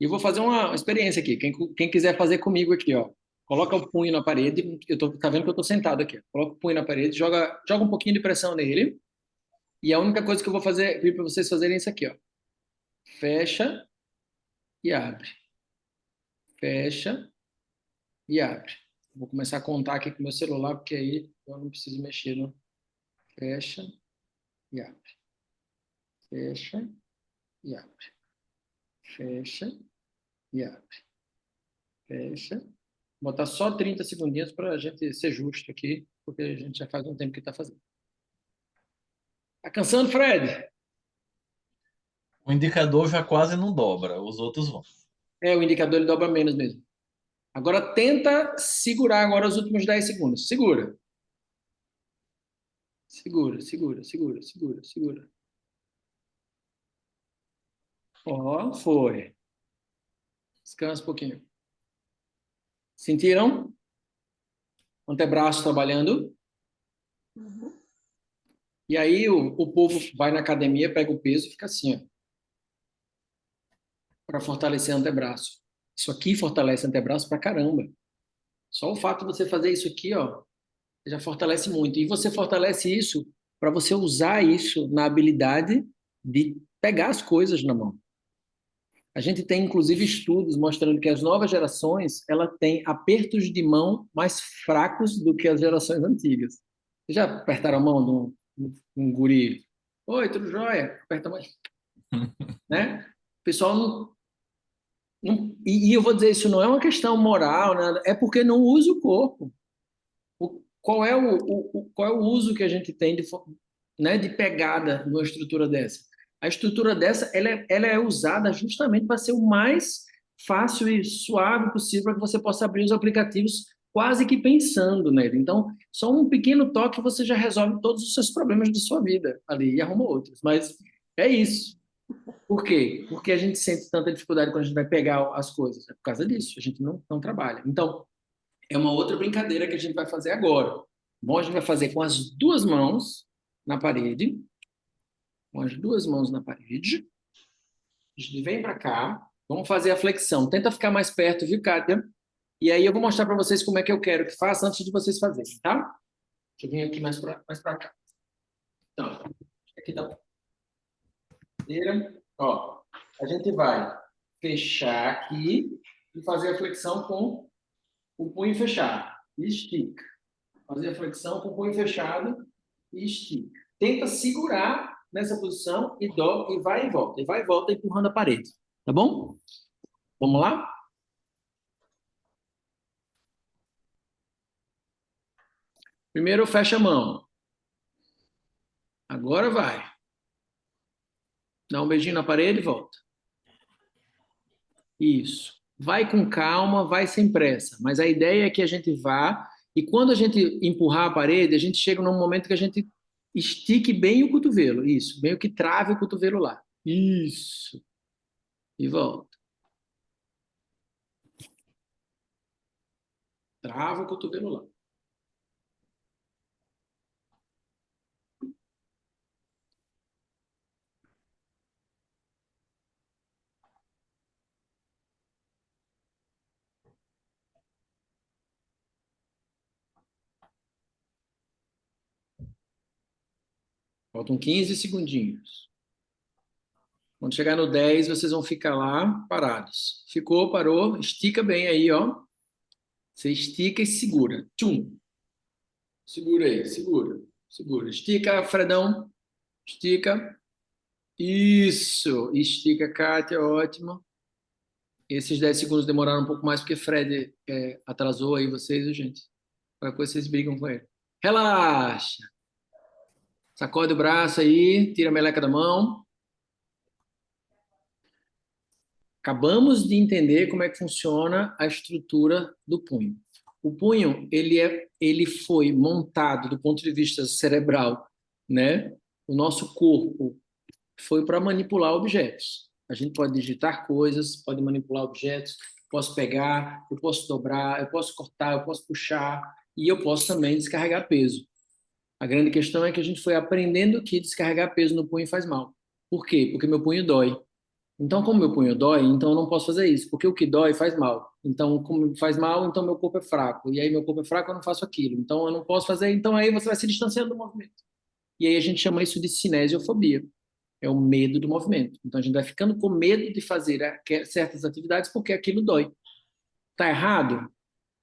E eu vou fazer uma experiência aqui. Quem quiser fazer comigo aqui, ó. Coloca o punho na parede. Tá vendo que eu estou sentado aqui. Ó. Coloca o punho na parede, joga um pouquinho de pressão nele. E a única coisa que eu vou fazer, pedir para vocês fazerem é isso aqui, ó. Fecha e abre. Fecha e abre. Vou começar a contar aqui com o meu celular, porque aí eu não preciso mexer, não. Fecha e abre. Fecha e abre. Fecha e abre. Fecha. Vou botar só 30 segundinhos para a gente ser justo aqui, porque a gente já faz um tempo que está fazendo. Tá cansando, Fred? O indicador já quase não dobra, os outros vão. O indicador ele dobra menos mesmo. Agora tenta segurar agora os últimos 10 segundos. Segura. Segura, segura, segura, segura, segura. Ó, foi. Descansa um pouquinho. Sentiram? Antebraço trabalhando. Uhum. E aí o povo vai na academia, pega o peso e fica assim, ó. Para fortalecer o antebraço. Isso aqui fortalece o antebraço pra caramba. Só o fato de você fazer isso aqui, ó, já fortalece muito. E você fortalece isso para você usar isso na habilidade de pegar as coisas na mão. A gente tem, inclusive, estudos mostrando que as novas gerações, ela tem apertos de mão mais fracos do que as gerações antigas. Vocês já apertaram a mão de um guri? Oi, tudo jóia? Aperta a mão. Né? O pessoal e eu vou dizer, isso não é uma questão moral, nada, é porque não usa o corpo. Qual é o uso que a gente tem né, de pegada numa estrutura dessa? A estrutura dessa, ela é usada justamente para ser o mais fácil e suave possível para que você possa abrir os aplicativos quase que pensando nele. Então, só um pequeno toque você já resolve todos os seus problemas de sua vida ali e arruma outros. Mas é isso. Por quê? Porque a gente sente tanta dificuldade quando a gente vai pegar as coisas. É por causa disso, a gente não trabalha. Então, é uma outra brincadeira que a gente vai fazer agora. Bom, a gente vai fazer com as duas mãos na parede. Com as duas mãos na parede. A gente vem para cá. Vamos fazer a flexão. Tenta ficar mais perto, viu, Kátia? E aí eu vou mostrar para vocês como é que eu quero que faça antes de vocês fazerem, tá? Deixa eu vir aqui mais para cá. Então, aqui tá. Ó, a gente vai fechar aqui e fazer a flexão com o punho fechado. Estica. Fazer a flexão com o punho fechado e estica. Tenta segurar nessa posição e dobra e vai e volta. E vai e volta empurrando a parede. Tá bom? Vamos lá? Primeiro fecha a mão. Agora vai. Dá um beijinho na parede e volta. Isso. Vai com calma, vai sem pressa. Mas a ideia é que a gente vá e quando a gente empurrar a parede, a gente chega num momento que a gente estique bem o cotovelo. Isso. Meio que trave o cotovelo lá. Isso. E volta. Trava o cotovelo lá. Faltam 15 segundinhos. Quando chegar no 10, vocês vão ficar lá parados. Ficou, parou, estica bem aí, ó. Você estica e segura. Tchum. Segura aí, segura. Segura. Estica, Fredão. Estica. Isso. Estica, Kátia, ótimo. Esses 10 segundos demoraram um pouco mais porque Fred atrasou aí vocês, gente. Qualquer coisa vocês brigam com ele. Relaxa. Sacode o braço aí, tira a meleca da mão. Acabamos de entender como é que funciona a estrutura do punho. O punho, ele foi montado do ponto de vista cerebral, né? O nosso corpo foi para manipular objetos. A gente pode digitar coisas, pode manipular objetos, posso pegar, eu posso dobrar, eu posso cortar, eu posso puxar e eu posso também descarregar peso. A grande questão é que a gente foi aprendendo que descarregar peso no punho faz mal. Por quê? Porque meu punho dói. Então, como meu punho dói, então eu não posso fazer isso, porque o que dói faz mal. Então, como faz mal, então meu corpo é fraco. E aí meu corpo é fraco, eu não faço aquilo. Então, eu não posso fazer. Então, aí você vai se distanciando do movimento. E aí a gente chama isso de cinesiofobia. É o medo do movimento. Então, a gente vai ficando com medo de fazer certas atividades porque aquilo dói. Tá errado?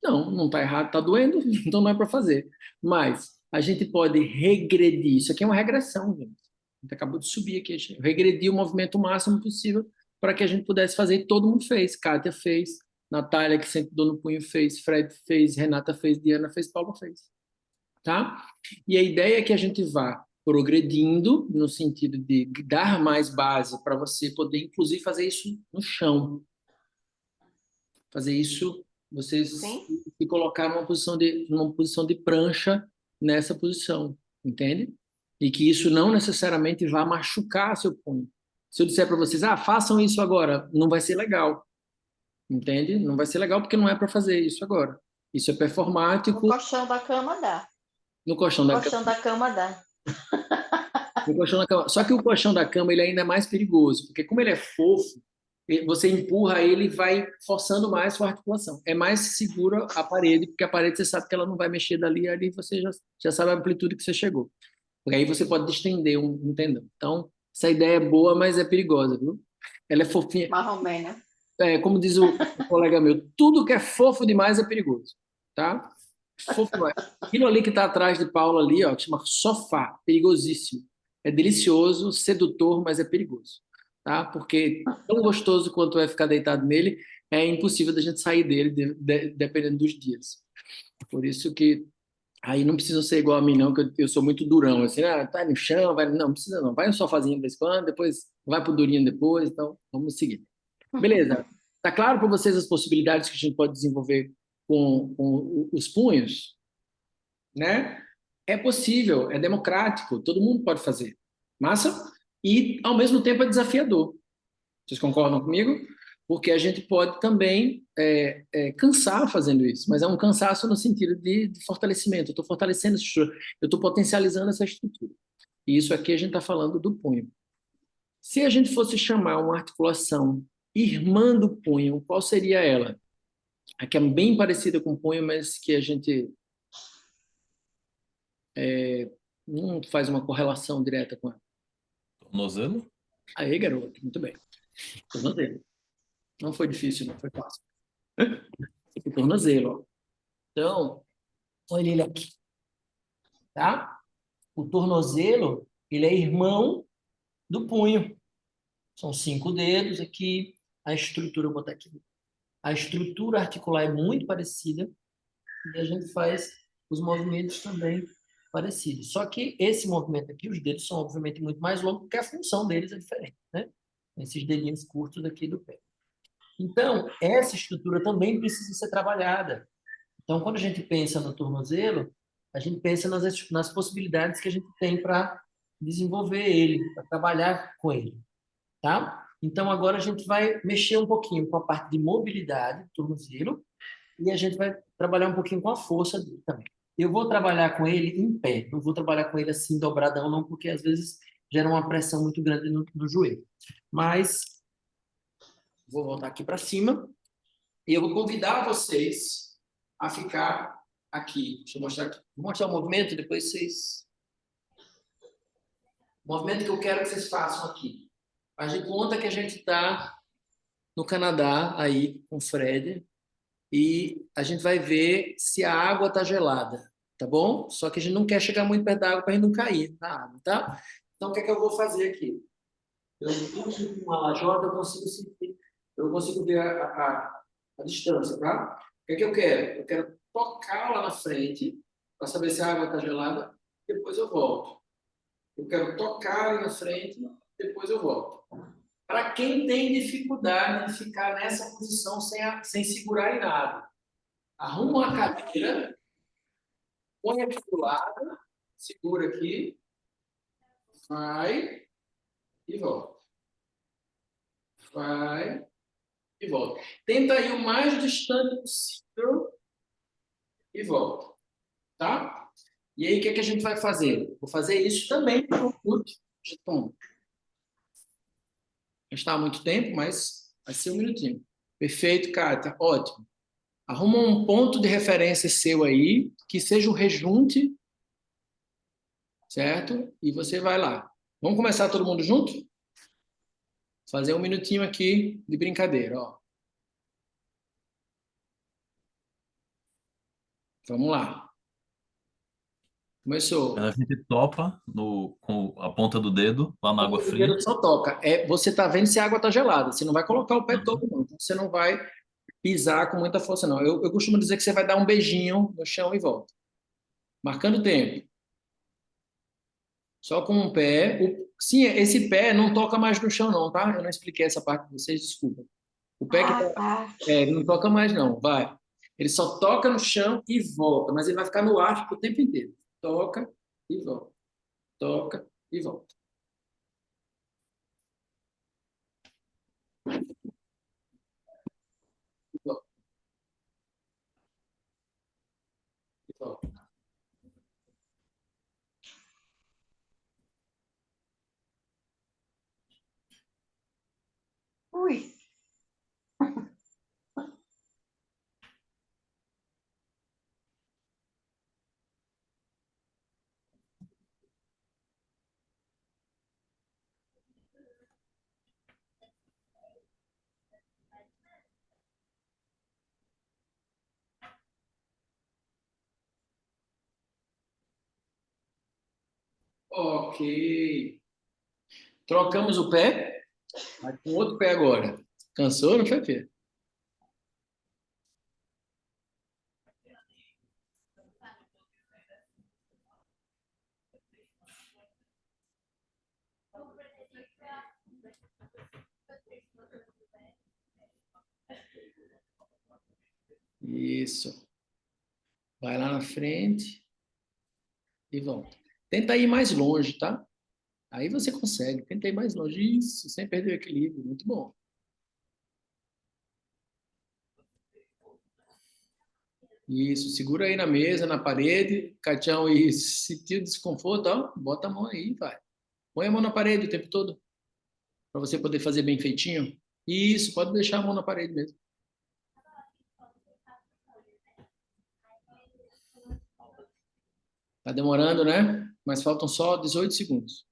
Não, não tá errado, tá doendo, então não é para fazer. Mas a gente pode regredir. Isso aqui é uma regressão, gente. A gente acabou de subir aqui. Regredir o movimento o máximo possível para que a gente pudesse fazer. E todo mundo fez. Kátia fez, Natália, que sempre deu no punho, fez, Fred fez, Renata fez, Diana fez, Paulo fez. Tá? E a ideia é que a gente vá progredindo no sentido de dar mais base para você poder, inclusive, fazer isso no chão. Fazer isso, vocês se colocar numa posição de prancha nessa posição, entende? E que isso não necessariamente vá machucar seu punho. Se eu disser para vocês, façam isso agora, não vai ser legal, entende? Não vai ser legal porque não é para fazer isso agora. Isso é performático. No colchão da cama dá. No colchão da cama dá. No colchão da cama. Só que o colchão da cama ele ainda é mais perigoso, porque como ele é fofo, você empurra ele e vai forçando mais sua articulação. É mais segura a parede, porque a parede você sabe que ela não vai mexer dali, ali você já sabe a amplitude que você chegou. Porque aí você pode distender um tendão. Então, essa ideia é boa, mas é perigosa, viu? Ela é fofinha. Marromeno. Como diz o colega meu, tudo que é fofo demais é perigoso, tá? Fofo demais. Aquilo ali que está atrás de Paulo ali, ó, que chama sofá, perigosíssimo. É delicioso, sedutor, mas é perigoso, tá? Porque tão gostoso quanto é ficar deitado nele, é impossível da gente sair dele, dependendo dos dias. Por isso que aí não precisa ser igual a mim, não, que eu sou muito durão, assim, tá no chão, vai, não precisa não, vai no sofazinho de vez em quando, depois vai pro durinho depois, então vamos seguir. Beleza. Tá claro para vocês as possibilidades que a gente pode desenvolver com os punhos, né? É possível, é democrático, todo mundo pode fazer. Massa? E, ao mesmo tempo, é desafiador. Vocês concordam comigo? Porque a gente pode também cansar fazendo isso, mas é um cansaço no sentido de fortalecimento. Eu estou fortalecendo essa estrutura, eu estou potencializando essa estrutura. E isso aqui a gente está falando do punho. Se a gente fosse chamar uma articulação irmã do punho, qual seria ela? A que é bem parecida com o punho, mas que a gente não faz uma correlação direta com ela. Tornozelo? Aí, garoto, muito bem. Tornozelo. Não foi difícil, não foi fácil. O tornozelo, ó. Então, olha ele aqui, tá? O tornozelo, ele é irmão do punho. São 5 dedos aqui. A estrutura, eu vou botar aqui. A estrutura articular é muito parecida e a gente faz os movimentos também parecidos. Só que esse movimento aqui, os dedos são obviamente muito mais longos, porque a função deles é diferente, né? Esses dedinhos curtos aqui do pé. Então, essa estrutura também precisa ser trabalhada. Então, quando a gente pensa no tornozelo, a gente pensa nas possibilidades que a gente tem para desenvolver ele, para trabalhar com ele, tá? Então, agora a gente vai mexer um pouquinho com a parte de mobilidade do tornozelo e a gente vai trabalhar um pouquinho com a força dele também. Eu vou trabalhar com ele em pé, não vou trabalhar com ele assim dobradão, não, porque às vezes gera uma pressão muito grande no joelho. Mas vou voltar aqui para cima e eu vou convidar vocês a ficar aqui. Deixa eu mostrar aqui. Vou mostrar o movimento, depois vocês. O movimento que eu quero que vocês façam aqui. A gente conta que a gente está no Canadá, aí, com o Fred, e a gente vai ver se a água está gelada, tá bom? Só que a gente não quer chegar muito perto da água para a gente não cair na água, tá? Então, o que é que eu vou fazer aqui? Eu puxo com uma lajota, eu consigo sentir, eu consigo ver a distância, tá? O que é que eu quero? Eu quero tocar lá na frente para saber se a água está gelada, depois eu volto. Eu quero tocar ali na frente, depois eu volto. Para quem tem dificuldade de ficar nessa posição sem segurar em nada, arruma uma cadeira, põe aqui do lado, segura aqui, vai e volta. Vai e volta. Tenta ir o mais distante possível e volta. Tá? E aí, o que é que a gente vai fazer? Vou fazer isso também por um minuto. Já está há muito tempo, mas vai ser um minutinho. Perfeito, Kátia. Ótimo. Arruma um ponto de referência seu aí, que seja o rejunte, certo? E você vai lá. Vamos começar todo mundo junto? Fazer um minutinho aqui de brincadeira, ó. Vamos lá. Começou. A gente topa com a ponta do dedo lá na água O fria. dedo só toca. Você está vendo se a água está gelada. Você não vai colocar o pé Uhum. todo, não. Então, você não vai pisar com muita força, não. Eu costumo dizer que você vai dar um beijinho no chão e volta. Marcando o tempo. Só com um pé. Sim, esse pé não toca mais no chão, não, tá? Eu não expliquei essa parte para vocês, desculpa. O pé que tá, Tá. ele não toca mais, não. Vai. Ele só toca no chão e volta, mas ele vai ficar no ar o tempo inteiro. Toca e volta. Toca e volta. E volta. E volta. Ui. Ok. Trocamos o pé. Vai com outro pé agora. Cansou, não foi, Fê? Isso. Vai lá na frente e volta. Tenta ir mais longe, tá? Aí você consegue. Tenta ir mais longe. Isso, sem perder o equilíbrio. Muito bom. Isso, segura aí na mesa, na parede. Catião, isso. Sentiu desconforto, ó, bota a mão aí, vai. Põe a mão na parede o tempo todo, para você poder fazer bem feitinho. Isso, pode deixar a mão na parede mesmo. Tá demorando, né? Mas faltam só 18 segundos.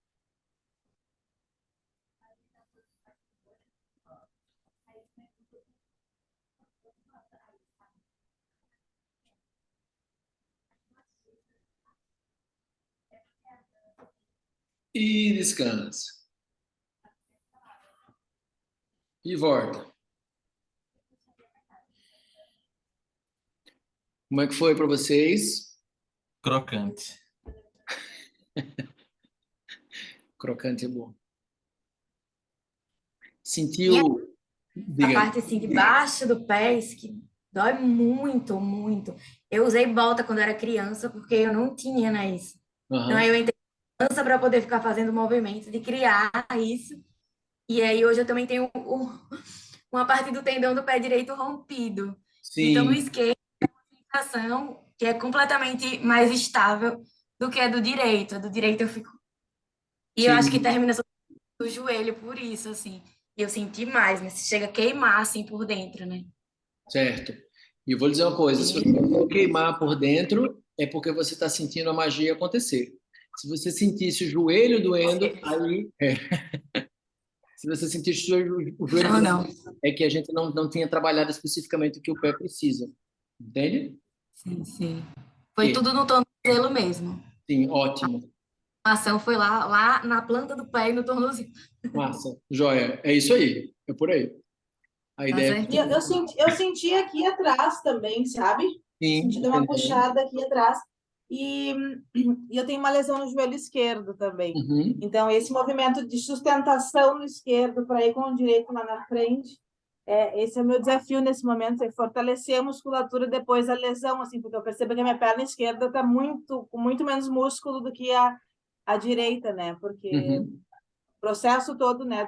E descansa. E volta. Como é que foi para vocês? Crocante. Crocante é bom. E Sentiu? a Diga aí. parte assim de baixo do pé, isso que dói muito, muito. Eu usei bota quando era criança porque eu não tinha, né, isso. Então aí Aham. eu entrei criança para poder ficar fazendo o movimento de criar isso. E aí hoje eu também tenho uma parte do tendão do pé direito rompido. Então no Sim, esquerdo a sensação que é completamente mais estável do que a do direito. A do direito eu fico. E eu acho que sim, termina do joelho por isso, assim. E eu senti mais, né? Se chega a queimar assim por dentro, né? certo. E eu vou lhe dizer uma coisa, se você E não queimar por dentro, é porque você está sentindo a magia acontecer. Se você sentisse o joelho doendo, aí se você sentisse o joelho não, não. doendo, é que a gente não tinha trabalhado especificamente o que o pé precisa. Entende? Sim, sim. Foi Ok. tudo no tornozelo mesmo. Sim, ótimo. A ação foi lá na planta do pé e no tornozelo. Massa. Joia. É isso aí. É por aí. A Tá ideia é E certinho. eu senti aqui atrás também, sabe? sim, Senti dar uma entendeu? puxada aqui atrás. E, e eu tenho uma lesão no joelho esquerdo também. Uhum. Então, esse movimento de sustentação no esquerdo para ir com o direito lá na frente, esse é o meu desafio nesse momento, é fortalecer a musculatura depois da lesão, assim, porque eu percebo que a minha perna esquerda está com muito menos músculo do que a direita, né? Porque Uhum. o processo todo, né,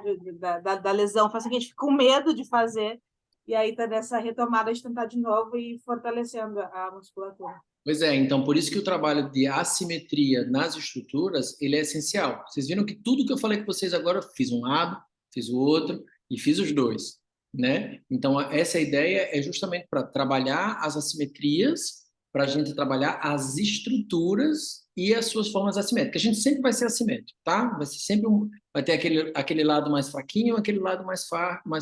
da lesão faz com que a gente fique com medo de fazer, e aí tá nessa retomada de tentar de novo e fortalecendo a musculatura. Pois é, então por isso que o trabalho de assimetria nas estruturas, ele é essencial. Vocês viram que tudo que eu falei com vocês agora, eu fiz um lado, fiz o outro e fiz os dois, né? Então essa ideia é justamente para trabalhar as assimetrias, para a gente trabalhar as estruturas e as suas formas assimétricas. A gente sempre vai ser assimétrico, tá? Vai ser sempre vai ter aquele lado mais fraquinho, aquele lado mais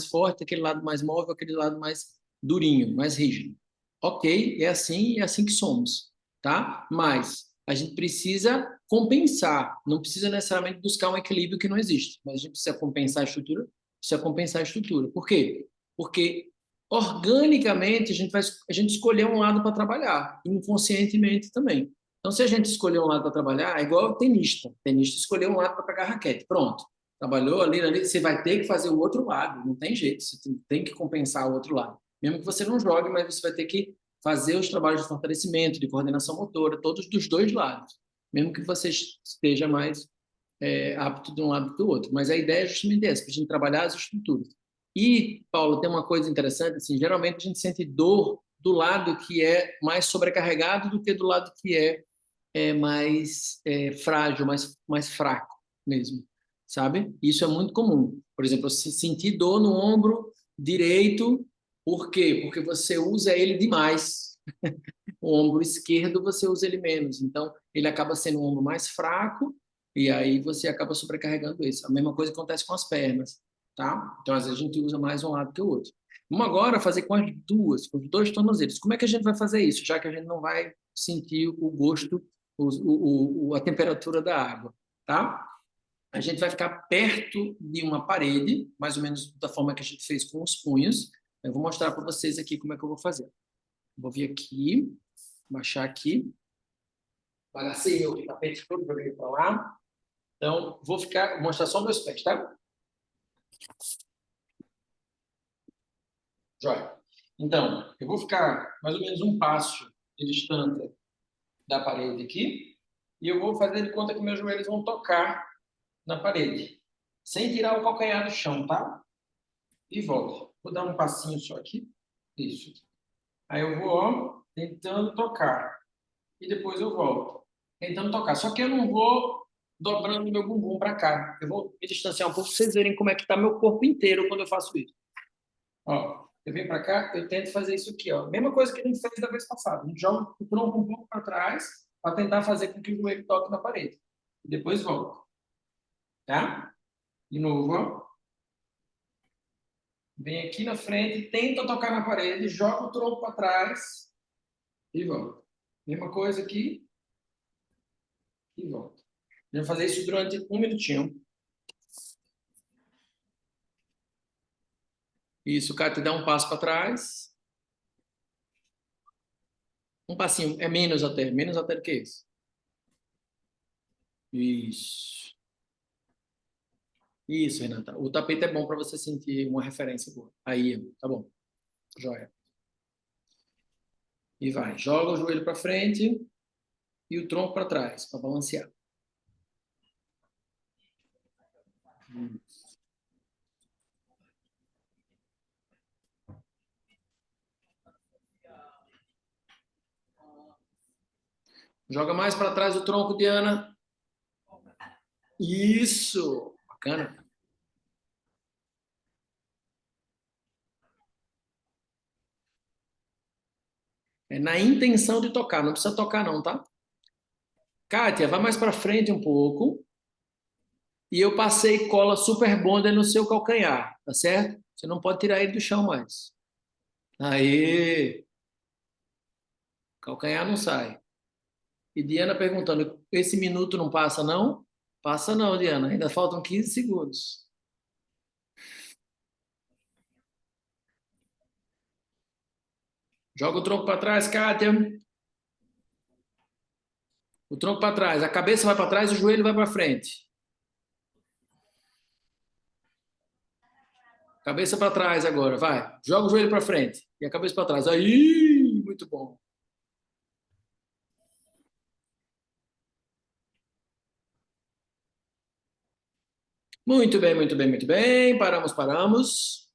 forte, aquele lado mais móvel, aquele lado mais durinho, mais rígido. Ok, é assim que somos, tá? Mas a gente precisa compensar, não precisa necessariamente buscar um equilíbrio que não existe, mas a gente precisa compensar a estrutura, precisa compensar a estrutura. Por quê? Porque organicamente a gente escolheu um lado para trabalhar, inconscientemente também. Então, se a gente escolher um lado para trabalhar, é igual o tenista. O tenista escolheu um lado para pegar raquete. Pronto. Trabalhou ali, você vai ter que fazer o outro lado. Não tem jeito, você tem que compensar o outro lado. Mesmo que você não jogue, mas você vai ter que fazer os trabalhos de fortalecimento, de coordenação motora, todos dos dois lados. Mesmo que você esteja mais apto de um lado do outro. Mas a ideia é justamente essa, para a gente trabalhar as estruturas. E, Paulo, tem uma coisa interessante, assim, geralmente a gente sente dor do lado que é mais sobrecarregado do que do lado que é mais frágil, mais fraco mesmo, sabe? Isso é muito comum. Por exemplo, se sentir dor no ombro direito, por quê? Porque você usa ele demais. O ombro esquerdo você usa ele menos, então ele acaba sendo um ombro mais fraco e aí você acaba sobrecarregando isso. A mesma coisa acontece com as pernas, tá? Então às vezes a gente usa mais um lado que o outro. Vamos agora fazer com as duas, com os dois tornozelos. Como é que a gente vai fazer isso, já que a gente não vai sentir o gosto, a temperatura da água, tá? A gente vai ficar perto de uma parede, mais ou menos da forma que a gente fez com os punhos. Eu vou mostrar para vocês aqui como é que eu vou fazer. Vou vir aqui, baixar aqui. Bagacei meu tapete todo, joguei para lá. Então, vou mostrar só meus pés, tá? Joia. Então, eu vou ficar mais ou menos um passo de distância da parede aqui, e eu vou fazer de conta que meus joelhos vão tocar na parede, sem tirar o calcanhar do chão, tá? E volto. Vou dar um passinho só aqui. Isso. Aí eu vou, ó, tentando tocar. E depois eu volto. Tentando tocar. Só que eu não vou dobrando meu bumbum para cá. Eu vou me distanciar um pouco para vocês verem como é que está meu corpo inteiro quando eu faço isso. Ó, eu venho para cá, eu tento fazer isso aqui, ó. Mesma coisa que a gente fez da vez passada. A gente joga o tronco um pouco para trás para tentar fazer com que o joelho toque na parede. E depois volta. Tá? De novo, ó. Vem aqui na frente, tenta tocar na parede, joga o tronco para trás e volta. Mesma coisa aqui e volta. Vamos fazer isso durante 1 minutinho. Isso, Cátia, dá um passo para trás. Um passinho, é menos até do que isso. Isso. Isso, Renata. O tapete é bom para você sentir uma referência boa. Aí, tá bom. Joia. E vai. Joga o joelho para frente e o tronco para trás, para balancear. Joga mais para trás o tronco, Diana. Isso. Bacana. É na intenção de tocar, não precisa tocar não, tá? Kátia, vai mais para frente um pouco. E eu passei cola Super Bonder no seu calcanhar, tá certo? Você não pode tirar ele do chão mais. Aí. Calcanhar não sai. E Diana perguntando, esse minuto não passa não? Passa não, Diana, ainda faltam 15 segundos. Joga o tronco para trás, Kátia. O tronco para trás, a cabeça vai para trás e o joelho vai para frente. Cabeça para trás agora, vai. Joga o joelho para frente e a cabeça para trás. Aí, muito bom. Muito bem, muito bem, muito bem. Paramos, paramos.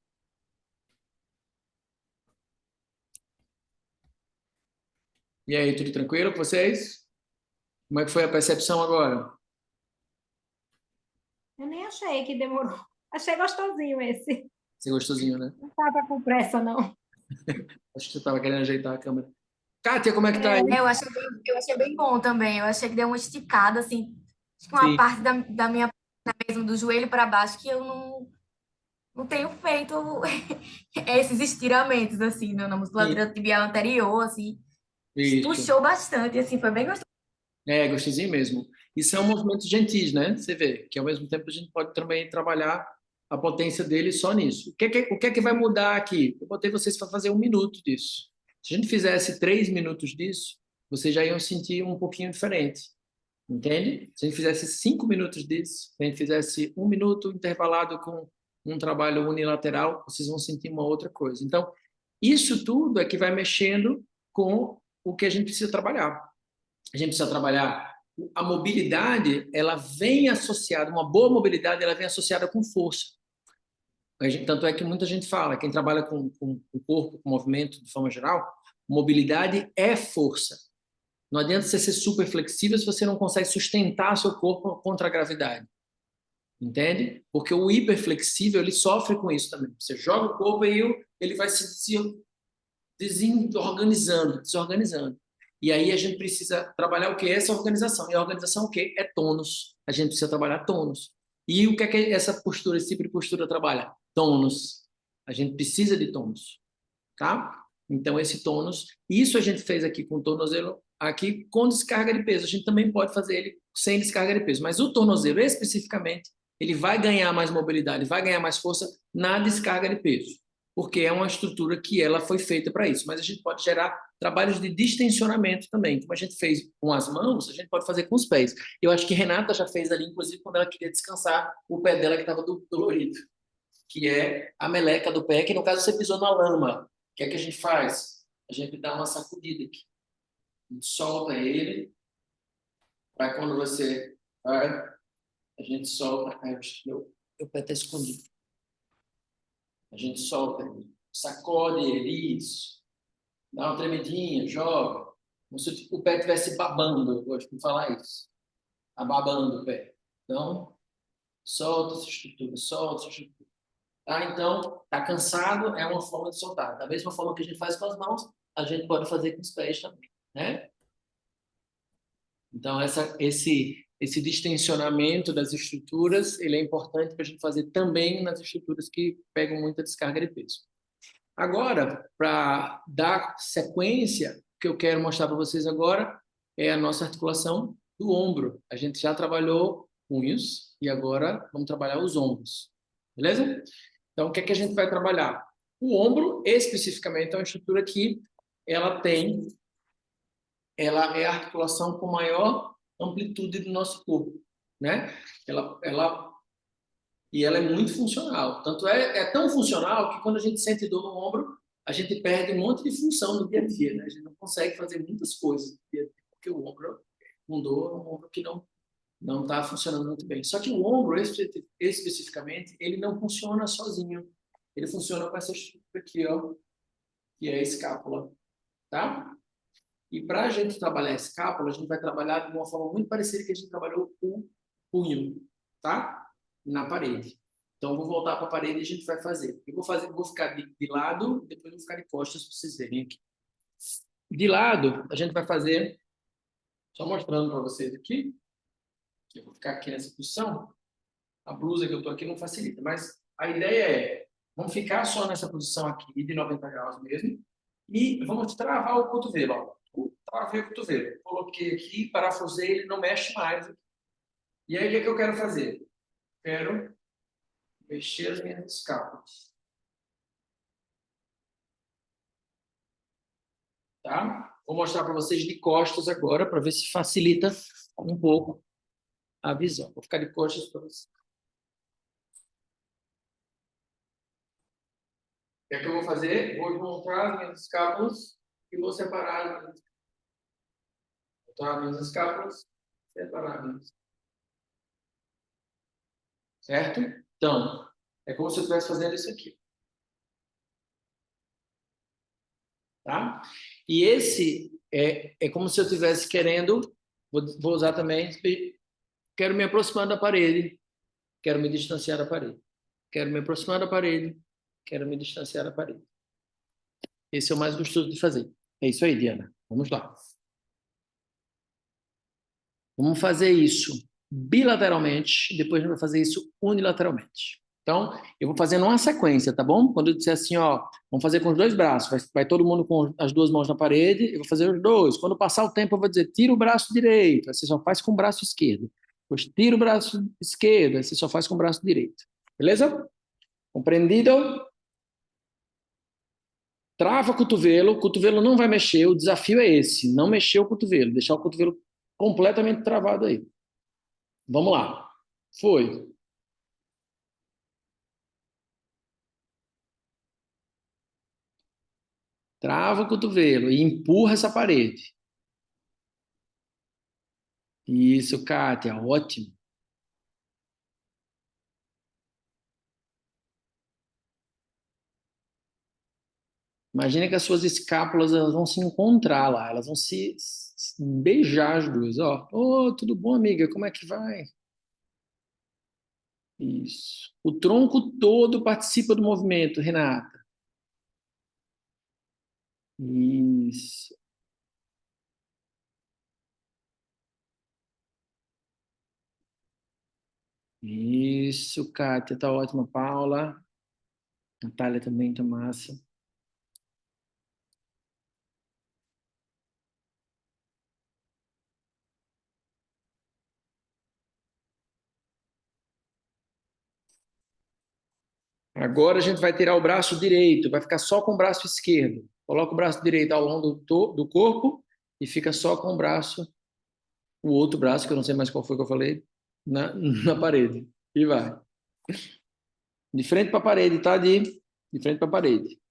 E aí, tudo tranquilo com vocês? Como é que foi a percepção agora? Eu nem achei que demorou. Achei gostosinho esse. Você gostosinho, né? Não estava com pressa, não. Acho que você estava querendo ajeitar a câmera. Kátia, como é que tá aí? Eu achei bem bom também. Eu achei que deu uma esticada, assim. Acho que uma Sim. parte da minha perna mesmo, do joelho para baixo, que eu não tenho feito esses estiramentos, assim, na musculatura tibial anterior, assim. Isso. Puxou bastante, assim, foi bem gostoso. É, gostosinho mesmo. E são movimentos gentis, né? Você vê que ao mesmo tempo a gente pode também trabalhar a potência dele só nisso. O que é que vai mudar aqui? Eu botei vocês para fazer 1 minuto disso. Se a gente fizesse 3 minutos disso, vocês já iam sentir um pouquinho diferente. Entende? Se a gente fizesse 5 minutos disso, se a gente fizesse 1 minuto intervalado com um trabalho unilateral, vocês vão sentir uma outra coisa. Então, isso tudo é que vai mexendo com o que a gente precisa trabalhar. A gente precisa trabalhar a mobilidade, ela vem associada, uma boa mobilidade, ela vem associada com força. Tanto é que muita gente fala, quem trabalha com o corpo, com o movimento de forma geral, mobilidade é força. Não adianta você ser super flexível se você não consegue sustentar seu corpo contra a gravidade. Entende? Porque o hiperflexível, ele sofre com isso também. Você joga o corpo e ele vai se desorganizando. E aí a gente precisa trabalhar o que? Essa organização. E a organização o que? É tônus. A gente precisa trabalhar tônus. E o que é que essa postura, esse tipo de postura trabalha? Tônus. A gente precisa de tônus. Tá? Então, esse tônus, isso a gente fez aqui com o tornozelo aqui com descarga de peso. A gente também pode fazer ele sem descarga de peso, mas o tornozelo especificamente, ele vai ganhar mais mobilidade, vai ganhar mais força na descarga de peso, porque é uma estrutura que ela foi feita para isso. Mas a gente pode gerar trabalhos de distensionamento também, como a gente fez com as mãos, a gente pode fazer com os pés. Eu acho que Renata já fez ali, inclusive, quando ela queria descansar o pé dela que estava dolorido, que é a meleca do pé, que no caso você pisou na lama. O que é que a gente faz? A gente dá uma sacudida aqui. A gente solta ele, para quando você vai, a gente solta. Ai, meu pé está escondido. A gente solta ele, sacode ele, isso. Dá uma tremidinha, joga. Como se o pé estivesse babando, eu gosto de falar isso. Ababando o pé. Então, solta essa estrutura, solta essa estrutura. Tá? Então, tá cansado, é uma forma de soltar. Da mesma forma que a gente faz com as mãos, a gente pode fazer com os pés também, né? Então, esse distensionamento das estruturas, ele é importante para a gente fazer também nas estruturas que pegam muita descarga de peso. Agora, para dar sequência, o que eu quero mostrar para vocês agora é a nossa articulação do ombro. A gente já trabalhou punhos e agora vamos trabalhar os ombros. Beleza? Então, o que é que a gente vai trabalhar? O ombro, especificamente, é uma estrutura que ela é a articulação com maior amplitude do nosso corpo, né? E ela é muito funcional. Tanto é tão funcional que quando a gente sente dor no ombro, a gente perde um monte de função no dia a dia, né? A gente não consegue fazer muitas coisas no dia a dia, porque o ombro, com dor, é um ombro que não está funcionando muito bem. Só que o ombro, especificamente, ele não funciona sozinho. Ele funciona com essa estrutura aqui, ó, que é a escápula, tá? E para a gente trabalhar a escápula, a gente vai trabalhar de uma forma muito parecida que a gente trabalhou o punho, tá? Na parede. Então, eu vou voltar para a parede e a gente vai fazer. Eu vou ficar de lado, depois eu vou ficar de costas para vocês verem aqui. De lado, a gente vai fazer, só mostrando para vocês aqui, que eu vou ficar aqui nessa posição. A blusa que eu estou aqui não facilita, mas a ideia é, vamos ficar só nessa posição aqui de 90 graus mesmo, e vamos travar o cotovelo, ó. Travei o cotovelo, coloquei aqui, parafusei, ele não mexe mais. E aí, o que é que eu quero fazer? Quero mexer as minhas escápulas. Tá? Vou mostrar para vocês de costas agora, para ver se facilita um pouco a visão. Vou ficar de costas para vocês. O que é que eu vou fazer? Vou montar as minhas escápulas e vou separar as minhas escápulas. Montar as minhas escápulas, separar as minhas. Certo? Então, é como se eu estivesse fazendo isso aqui. Tá? E esse é como se eu estivesse querendo, vou usar também, quero me aproximar da parede, quero me distanciar da parede. Quero me aproximar da parede, quero me distanciar da parede. Esse é o mais gostoso de fazer. É isso aí, Diana. Vamos lá. Vamos fazer isso bilateralmente, depois a gente vai fazer isso unilateralmente. Então, eu vou fazendo uma sequência, tá bom? Quando eu disser assim, ó, vamos fazer com os dois braços, vai todo mundo com as duas mãos na parede, eu vou fazer os dois. Quando passar o tempo, eu vou dizer, tira o braço direito, aí você só faz com o braço esquerdo. Depois tira o braço esquerdo, aí você só faz com o braço direito. Beleza? Compreendido? Trava o cotovelo não vai mexer, o desafio é esse, não mexer o cotovelo, deixar o cotovelo completamente travado aí. Vamos lá. Foi. Trava o cotovelo e empurra essa parede. Isso, Kátia, ótimo. Imagina que as suas escápulas elas vão se encontrar lá, elas vão se beijar as duas. Ó, oh, tudo bom, amiga? Como é que vai? Isso. O tronco todo participa do movimento, Renata. Isso. Isso, Kátia, tá ótima. Paula. Natália também tá massa. Agora a gente vai tirar o braço direito, vai ficar só com o braço esquerdo. Coloca o braço direito ao longo do corpo e fica só com o outro braço, que eu não sei mais qual foi que eu falei, na parede. E vai. De frente para a parede, tá? De frente para a parede.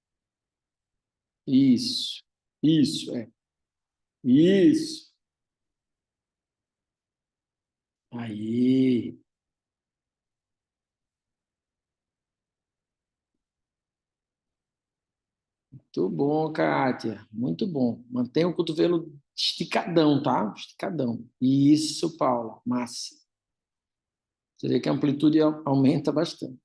Isso. Isso, é. Isso. Aí. Muito bom, Kátia. Muito bom. Mantenha o cotovelo esticadão, tá? Esticadão. Isso, Paula. Massa. Você vê que a amplitude aumenta bastante.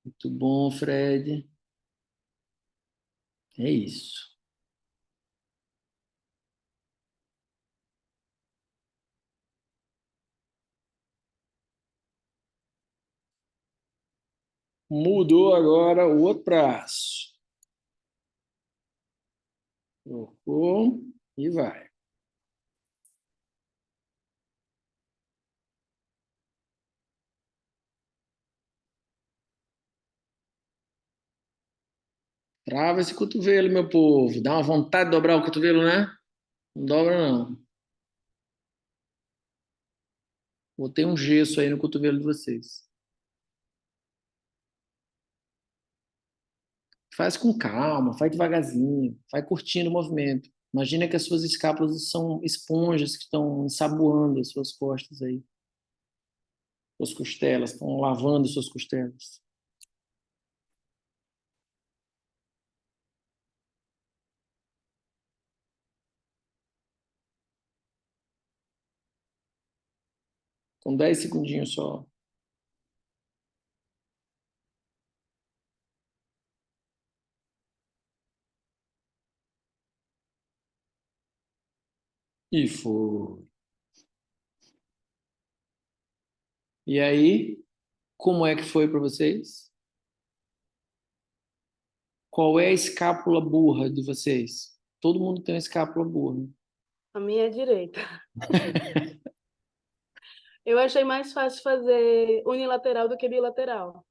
Muito bom, Fred. É isso. Mudou agora o outro braço. Trocou e vai. Trava esse cotovelo, meu povo. Dá uma vontade de dobrar o cotovelo, né? Não dobra, não. Botei um gesso aí no cotovelo de vocês. Faz com calma, faz devagarzinho, vai curtindo o movimento. Imagina que as suas escápulas são esponjas que estão ensaboando as suas costas aí. Suas costelas, estão lavando suas costelas. Com 10 segundinhos só. E foi. E aí, como é que foi para vocês? Qual é a escápula burra de vocês? Todo mundo tem uma escápula burra. A minha é direita. Eu achei mais fácil fazer unilateral do que bilateral.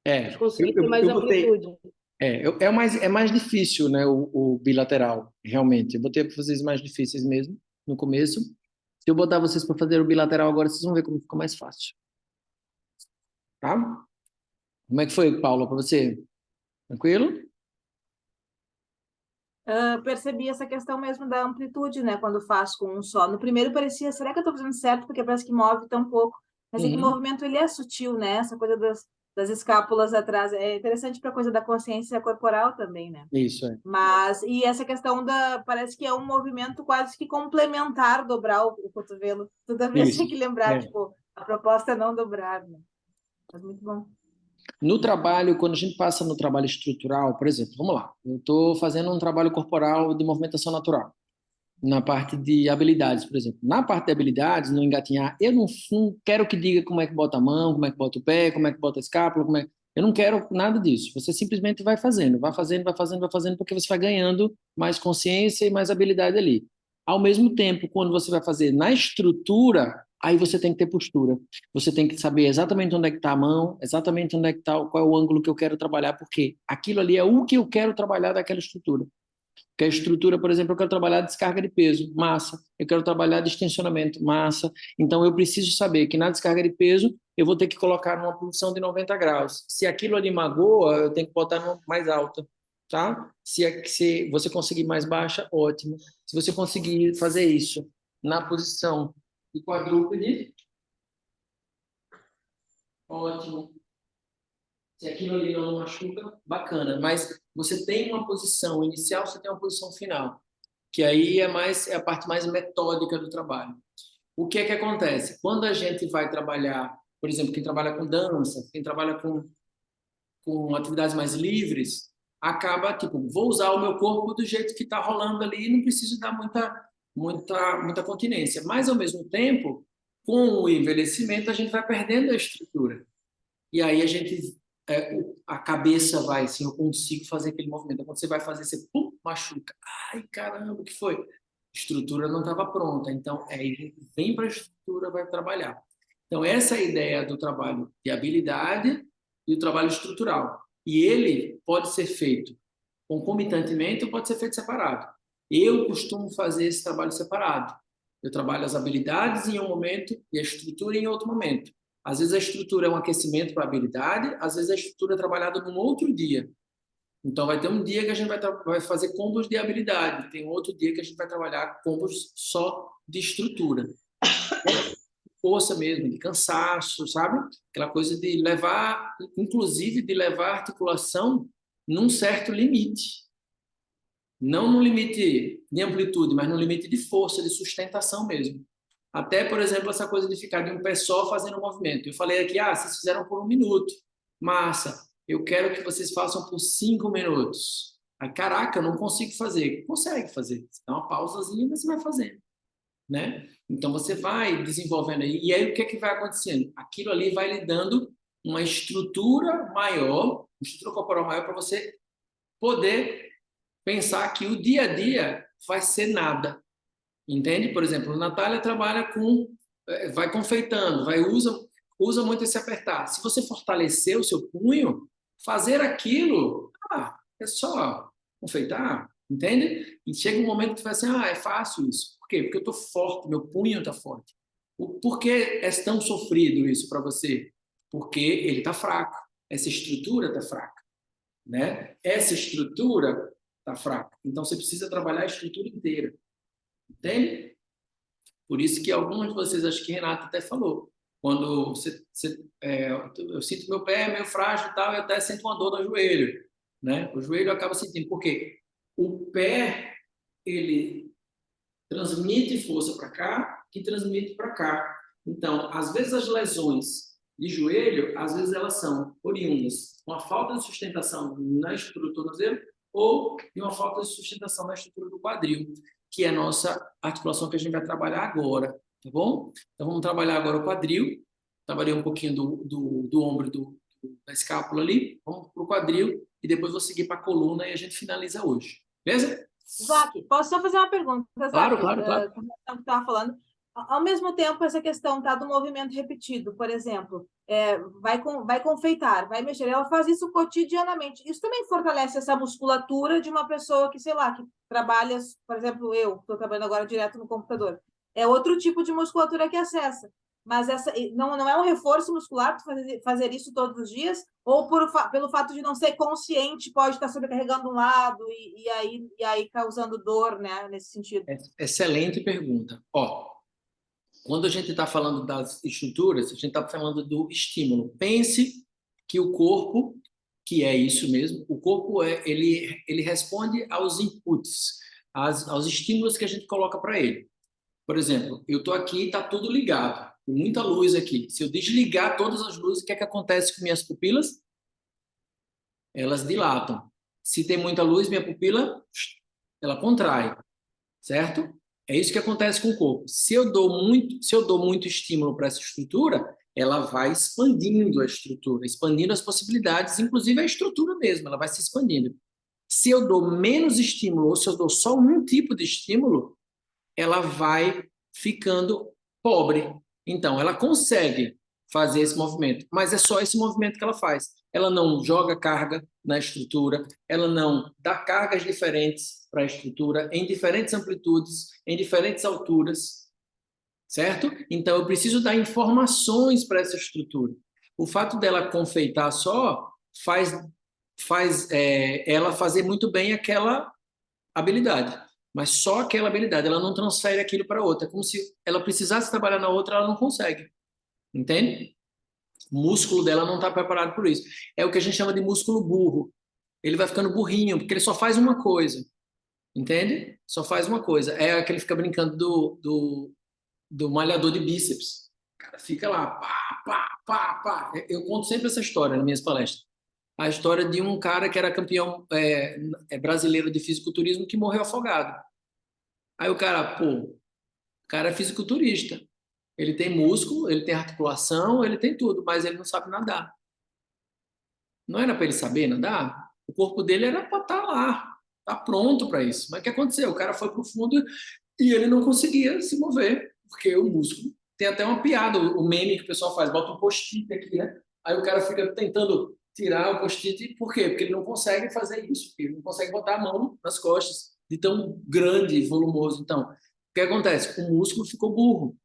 É, Consegui ter mais eu botei. amplitude. É mais difícil, né, o bilateral, realmente. Eu botei para vocês mais difíceis mesmo, no começo. Se eu botar vocês para fazer o bilateral agora, vocês vão ver como fica mais fácil. Tá? Como é que foi, Paula, para você? Tranquilo? Percebi essa questão mesmo da amplitude, né? Quando faço com um só. No primeiro parecia, será que eu estou fazendo certo? Porque parece que move tão pouco. Mas é que o movimento ele é sutil, né? Essa coisa das escápulas atrás. É interessante para a coisa da consciência corporal também, né? Isso, é. Mas, e essa questão parece que é um movimento quase que complementar dobrar o cotovelo. Toda vez Isso, tem que lembrar, é. tipo, a proposta é não dobrar, né? Mas muito bom. No trabalho, quando a gente passa no trabalho estrutural, por exemplo, vamos lá, eu estou fazendo um trabalho corporal de movimentação natural, na parte de habilidades, por exemplo. Na parte de habilidades, no engatinhar, eu não quero que diga como é que bota a mão, como é que bota o pé, como é que bota a escápula, eu não quero nada disso. Você simplesmente vai fazendo, vai fazendo, vai fazendo, vai fazendo, porque você vai ganhando mais consciência e mais habilidade ali. Ao mesmo tempo, quando você vai fazer na estrutura, aí você tem que ter postura. Você tem que saber exatamente onde é que está a mão, exatamente onde é que está, qual é o ângulo que eu quero trabalhar, porque aquilo ali é o que eu quero trabalhar daquela estrutura. Porque a estrutura, por exemplo, eu quero trabalhar descarga de peso, massa. Eu quero trabalhar distensionamento, massa. Então, eu preciso saber que na descarga de peso, eu vou ter que colocar numa posição de 90 graus. Se aquilo ali magoa, eu tenho que botar numa mais alta, tá? Se você conseguir mais baixa, ótimo. Se você conseguir fazer isso na posição de quadrúpede, ótimo. Se aquilo ali não machuca, bacana. Mas você tem uma posição inicial, você tem uma posição final, que aí é a parte mais metódica do trabalho. O que é que acontece? Quando a gente vai trabalhar, por exemplo, quem trabalha com dança, quem trabalha com atividades mais livres, acaba, tipo, vou usar o meu corpo do jeito que está rolando ali e não preciso dar muita continência. Mas, ao mesmo tempo, com o envelhecimento, a gente vai perdendo a estrutura. E aí a gente a cabeça vai, assim, eu consigo fazer aquele movimento. Quando você vai fazer, você pum, machuca. Ai, caramba, o que foi? A estrutura não estava pronta. Então, vem para a estrutura, vai trabalhar. Então, essa é a ideia do trabalho de habilidade e o trabalho estrutural. E ele pode ser feito concomitantemente ou pode ser feito separado. Eu costumo fazer esse trabalho separado. Eu trabalho as habilidades em um momento e a estrutura em outro momento. Às vezes a estrutura é um aquecimento para a habilidade, às vezes a estrutura é trabalhada num outro dia. Então vai ter um dia que a gente vai fazer combos de habilidade, tem outro dia que a gente vai trabalhar combos só de estrutura. Força mesmo, de cansaço, sabe? Aquela coisa de levar, inclusive de levar a articulação num certo limite. Não no limite de amplitude, mas no limite de força, de sustentação mesmo. Até, por exemplo, essa coisa de ficar de um pé só fazendo um movimento. Eu falei aqui, vocês fizeram por 1 minuto. Massa, eu quero que vocês façam por 5 minutos. Aí, caraca, eu não consigo fazer. Consegue fazer. Você dá uma pausazinha e você vai fazendo. Né? Então, você vai desenvolvendo aí. E aí, o que é que vai acontecendo? Aquilo ali vai lhe dando uma estrutura maior, uma estrutura corporal maior para você poder pensar que o dia a dia vai ser nada. Entende? Por exemplo, a Natália trabalha vai confeitando, usa muito esse apertar. Se você fortalecer o seu punho, fazer aquilo, é só confeitar, entende? E chega um momento que você vai assim, é fácil isso. Por quê? Porque eu estou forte, meu punho está forte. Por que é tão sofrido isso para você? Porque ele está fraco, essa estrutura está fraca, né? Essa estrutura está fraca. Então, você precisa trabalhar a estrutura inteira. Entende? Por isso que alguns de vocês, acho que Renata até falou, quando eu sinto meu pé meio frágil e tal, eu até sinto uma dor no joelho, né? O joelho acaba sentindo, porque o pé, ele transmite força para cá e transmite para cá. Então, às vezes as lesões de joelho, às vezes elas são oriundas com a falta de sustentação na estrutura do tornozelo ou de uma falta de sustentação na estrutura do quadril, que é a nossa articulação que a gente vai trabalhar agora, tá bom? Então, vamos trabalhar agora o quadril. Trabalhei um pouquinho do ombro da escápula ali. Vamos para o quadril e depois vou seguir para a coluna e a gente finaliza hoje. Beleza? Zac, posso só fazer uma pergunta? Claro, claro. Como eu estava falando, ao mesmo tempo, essa questão do movimento repetido, por exemplo, vai confeitar, vai mexer, ela faz isso cotidianamente. Isso também fortalece essa musculatura de uma pessoa que, sei lá, que trabalha, por exemplo, eu estou trabalhando agora direto no computador. É outro tipo de musculatura que acessa. Mas não é um reforço muscular fazer isso todos os dias? Ou pelo fato de não ser consciente, pode estar sobrecarregando um lado e aí causando dor, né, nesse sentido? Excelente pergunta. Quando a gente está falando das estruturas, a gente está falando do estímulo. Pense que o corpo, que é isso mesmo, o corpo ele responde aos inputs, aos estímulos que a gente coloca para ele. Por exemplo, eu estou aqui e está tudo ligado, com muita luz aqui. Se eu desligar todas as luzes, o que é que acontece com minhas pupilas? Elas dilatam. Se tem muita luz, minha pupila, ela contrai, certo? É isso que acontece com o corpo. Se eu dou muito estímulo para essa estrutura, ela vai expandindo a estrutura, expandindo as possibilidades, inclusive a estrutura mesmo, ela vai se expandindo. Se eu dou menos estímulo, ou se eu dou só um tipo de estímulo, ela vai ficando pobre. Então, ela consegue fazer esse movimento, mas é só esse movimento que ela faz. Ela não joga carga na estrutura, ela não dá cargas diferentes para a estrutura, em diferentes amplitudes, em diferentes alturas, certo? Então, eu preciso dar informações para essa estrutura. O fato dela confeitar só faz ela fazer muito bem aquela habilidade. Mas só aquela habilidade, ela não transfere aquilo para outra. É como se ela precisasse trabalhar na outra, ela não consegue. Entende? O músculo dela não está preparado por isso. É o que a gente chama de músculo burro. Ele vai ficando burrinho, porque ele só faz uma coisa. Entende? Só faz uma coisa. É aquele que fica brincando do malhador de bíceps. O cara fica lá, pá, pá, pá, pá. Eu conto sempre essa história nas minhas palestras. A história de um cara que era campeão brasileiro de fisiculturismo que morreu afogado. Aí o cara é fisiculturista. Ele tem músculo, ele tem articulação, ele tem tudo, mas ele não sabe nadar. Não era para ele saber nadar? O corpo dele era para estar lá, tá pronto para isso. Mas o que aconteceu? O cara foi para o fundo e ele não conseguia se mover, porque o músculo. Tem até uma piada, o meme que o pessoal faz, bota um post-it aqui, né? Aí o cara fica tentando tirar o post-it, por quê? Porque ele não consegue fazer isso, porque ele não consegue botar a mão nas costas, de tão grande e volumoso. Então, o que acontece? O músculo ficou burro,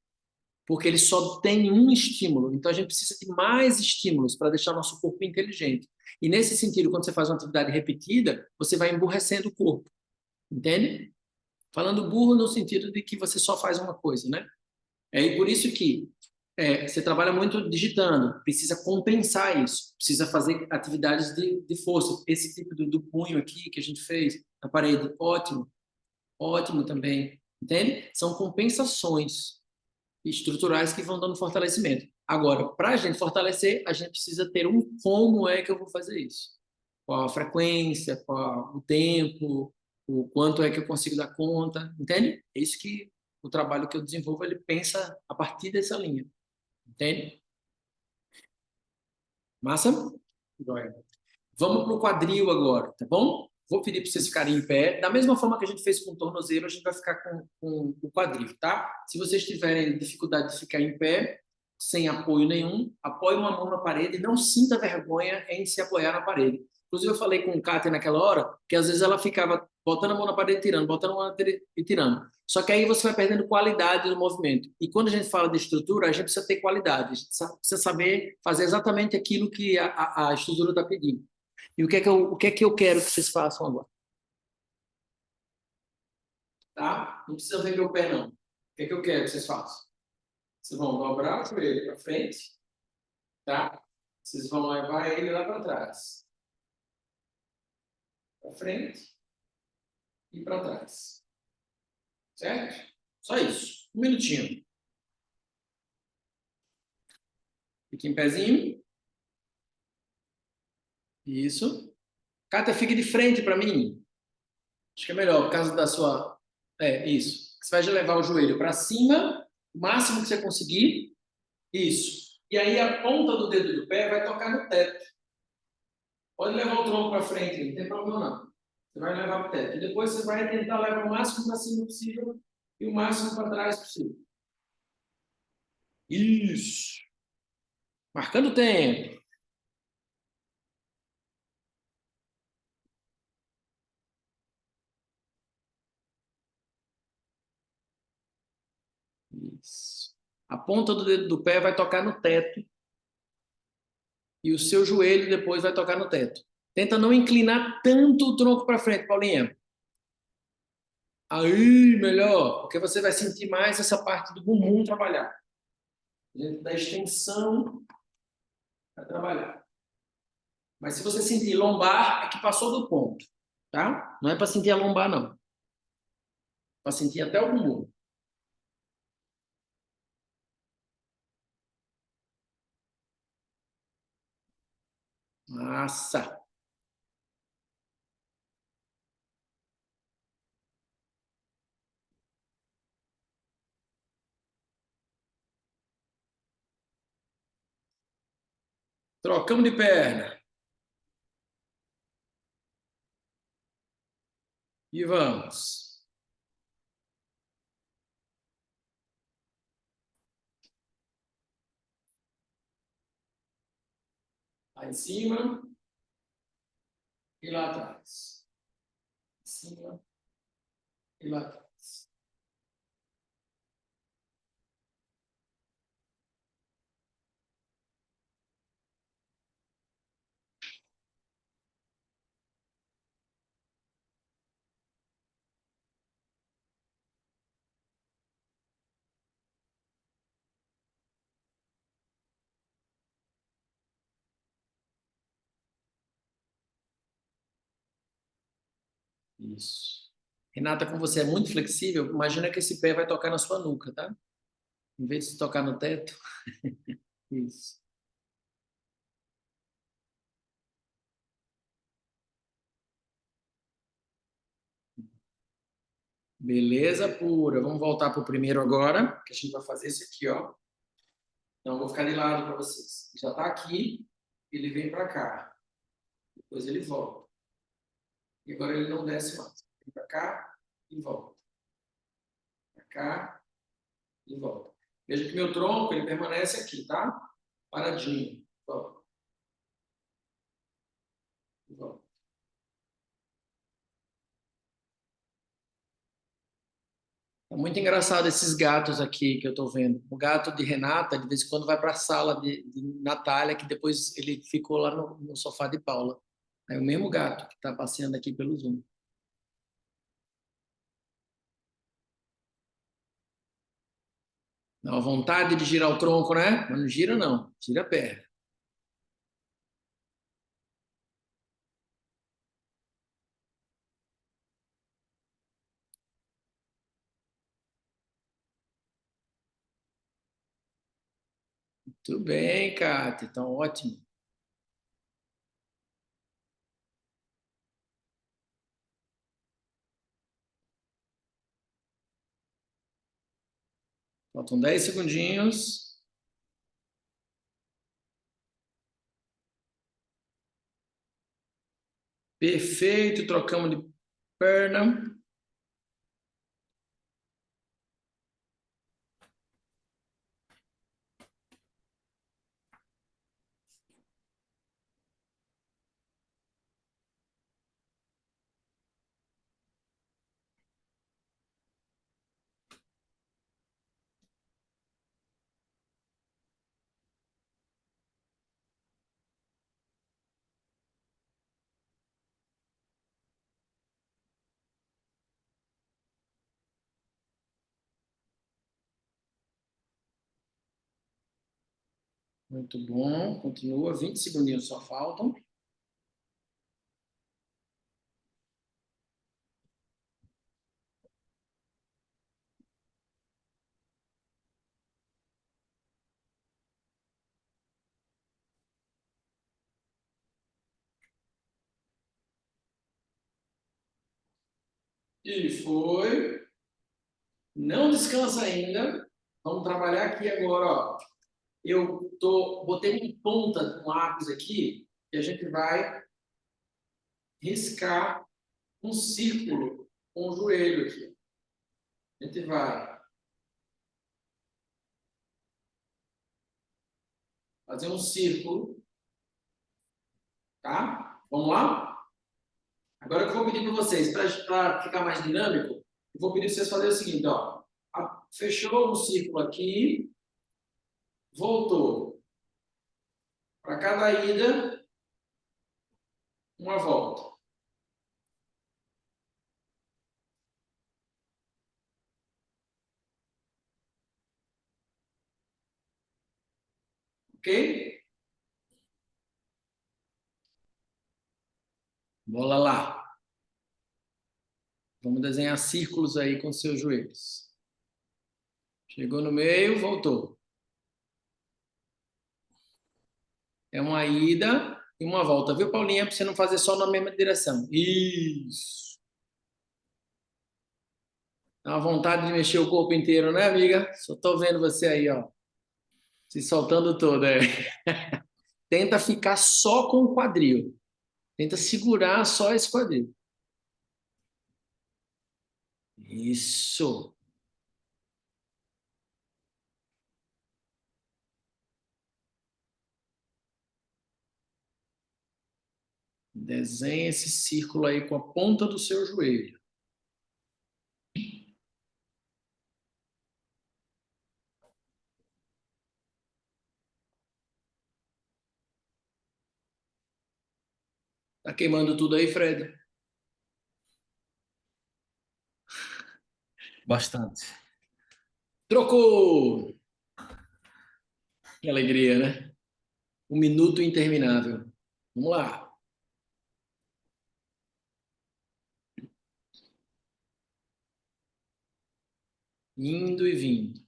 porque ele só tem um estímulo. Então, a gente precisa de mais estímulos para deixar o nosso corpo inteligente. E nesse sentido, quando você faz uma atividade repetida, você vai emburrecendo o corpo, entende? Falando burro no sentido de que você só faz uma coisa, né? E por isso que você trabalha muito digitando, precisa compensar isso, precisa fazer atividades de força. Esse tipo do punho aqui que a gente fez na parede, ótimo, ótimo também, entende? São compensações estruturais que vão dando fortalecimento. Agora, para a gente fortalecer, a gente precisa ter um como é que eu vou fazer isso. Qual a frequência, qual o tempo, o quanto é que eu consigo dar conta, entende? É isso que o trabalho que eu desenvolvo, ele pensa a partir dessa linha, entende? Massa? Joia. Vamos para o quadril agora, tá bom? Vou pedir para vocês ficarem em pé. Da mesma forma que a gente fez com o tornozelo, a gente vai ficar com o quadril, tá? Se vocês tiverem dificuldade de ficar em pé, sem apoio nenhum, apoie uma mão na parede e não sinta vergonha em se apoiar na parede. Inclusive, eu falei com o Kátia naquela hora, que às vezes ela ficava botando a mão na parede e tirando, botando a mão na parede e tirando. Só que aí você vai perdendo qualidade no movimento. E quando a gente fala de estrutura, a gente precisa ter qualidade. A gente precisa saber fazer exatamente aquilo que a estrutura está pedindo. E o que é que eu quero que vocês façam agora? Tá? Não precisa ver meu pé, não. O que é que eu quero que vocês façam? Vocês vão dobrar o joelho para frente, tá? Vocês vão levar ele lá para trás. Para frente e para trás. Certo? Só isso. Um minutinho. Fique em pezinho. Isso. Cátia, fique de frente para mim. Acho que é melhor, por causa da sua... isso. Você vai levar o joelho para cima, o máximo que você conseguir. Isso. E aí a ponta do dedo do pé vai tocar no teto. Pode levar o tronco para frente, não tem problema não. Você vai levar para o teto. E depois você vai tentar levar o máximo para cima possível e o máximo para trás possível. Isso. Marcando o tempo. Isso. A ponta do dedo do pé vai tocar no teto. E o seu joelho depois vai tocar no teto. Tenta não inclinar tanto o tronco para frente, Paulinha. Aí, melhor, porque você vai sentir mais essa parte do bumbum trabalhar. Dentro da extensão para trabalhar. Mas se você sentir lombar, é que passou do ponto, tá? Não é para sentir a lombar, não. Para sentir até o bumbum. Massa. Trocamos de perna. E vamos. Lá em cima e lá atrás. Em cima e lá atrás. Isso. Renata, como você é muito flexível, imagina que esse pé vai tocar na sua nuca, tá? Em vez de tocar no teto. Isso. Beleza pura. Vamos voltar para o primeiro agora, que a gente vai fazer esse aqui, ó. Então, eu vou ficar de lado para vocês. Já está aqui, ele vem para cá. Depois ele volta. E agora ele não desce mais. Vem para cá e volta. Para cá e volta. Veja que meu tronco ele permanece aqui, tá? Paradinho. Volta. Volta. É muito engraçado esses gatos aqui que eu estou vendo. O gato de Renata, de vez em quando, vai para a sala de Natália, que depois ele ficou lá no sofá de Paula. É o mesmo gato que está passeando aqui pelo Zoom. Dá uma vontade de girar o tronco, né? Mas não gira, não. Gira a perna. Tudo bem, Cátia. Então, ótimo. Faltam 10 segundinhos. Perfeito. Trocamos de perna. Muito bom. Continua. 20 segundinhos só faltam. E foi. Não descansa ainda. Vamos trabalhar aqui agora, ó. Botei uma ponta de um lápis aqui e a gente vai riscar um círculo com o joelho aqui. A gente vai fazer um círculo, tá? Vamos lá? Agora eu vou pedir para vocês, para ficar mais dinâmico, eu vou pedir para vocês fazerem o seguinte, ó. Fechou um círculo aqui, voltou. Para cada ida, uma volta. Ok? Bola lá. Vamos desenhar círculos aí com seus joelhos. Chegou no meio, voltou. É uma ida e uma volta, viu, Paulinha? Para você não fazer só na mesma direção. Isso. Dá uma vontade de mexer o corpo inteiro, né, amiga? Só tô vendo você aí, ó. Se soltando todo, é. Tenta ficar só com o quadril. Tenta segurar só esse quadril. Isso. Desenha esse círculo aí com a ponta do seu joelho. Tá queimando tudo aí, Fred? Bastante. Trocou! Que alegria, né? Um minuto interminável. Vamos lá. Indo e vindo.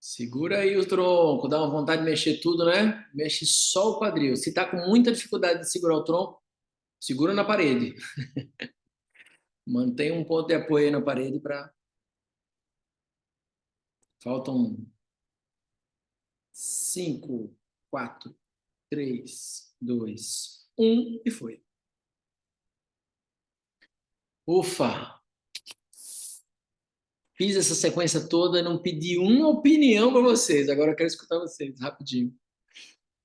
Segura aí o tronco, dá uma vontade de mexer tudo, né? Mexe só o quadril. Se tá com muita dificuldade de segurar o tronco, segura na parede. Mantém um ponto de apoio aí na parede para. Faltam 5, 4, 3, 2, 1 e foi. Ufa! Fiz essa sequência toda e não pedi uma opinião para vocês. Agora eu quero escutar vocês, rapidinho.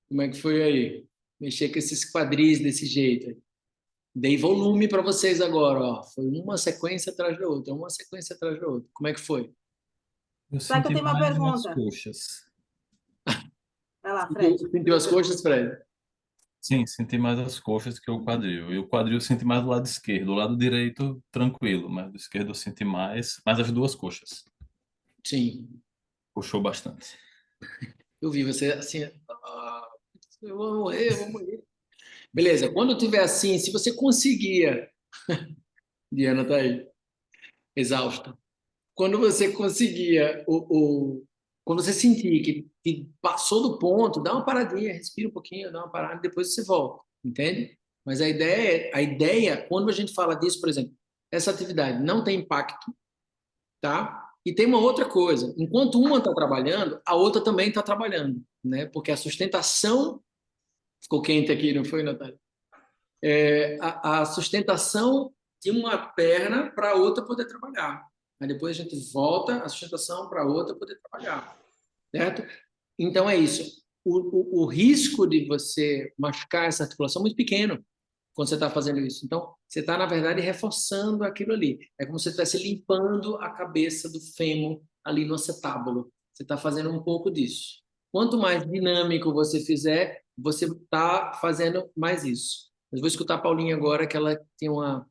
Como é que foi aí? Mexer com esses quadris desse jeito. Dei volume para vocês agora, ó. Foi uma sequência atrás da outra, uma sequência atrás da outra. Como é que foi? Eu Só que eu senti tenho uma mais nas pergunta. coxas. Vai lá, Fred. Sentiu as coxas, Fred? Sim, senti mais as coxas que o quadril. E o quadril eu senti mais do lado esquerdo. O lado direito, tranquilo, mas do esquerdo eu senti mais as duas coxas. Sim. Puxou bastante. Eu vi você assim. Ah, eu vou morrer, eu vou morrer. Beleza, quando eu tiver assim, se você conseguia. Diana tá aí, exausta. Quando você conseguia, quando você sentir que passou do ponto, dá uma paradinha, respira um pouquinho, dá uma parada, depois você volta, entende? Mas a ideia, quando a gente fala disso, por exemplo, essa atividade não tem impacto, tá? E tem uma outra coisa, enquanto uma está trabalhando, a outra também está trabalhando, né? Porque a sustentação, ficou quente aqui, não foi, Natália? A sustentação de uma perna para a outra poder trabalhar. Aí depois a gente volta a sustentação para a outra poder trabalhar, certo? Então é isso. O risco de você machucar essa articulação é muito pequeno quando você está fazendo isso. Então, você está, na verdade, reforçando aquilo ali. É como se você estivesse limpando a cabeça do fêmur ali no acetábulo. Você está fazendo um pouco disso. Quanto mais dinâmico você fizer, você está fazendo mais isso. Mas vou escutar a Paulinha agora, que ela tem uma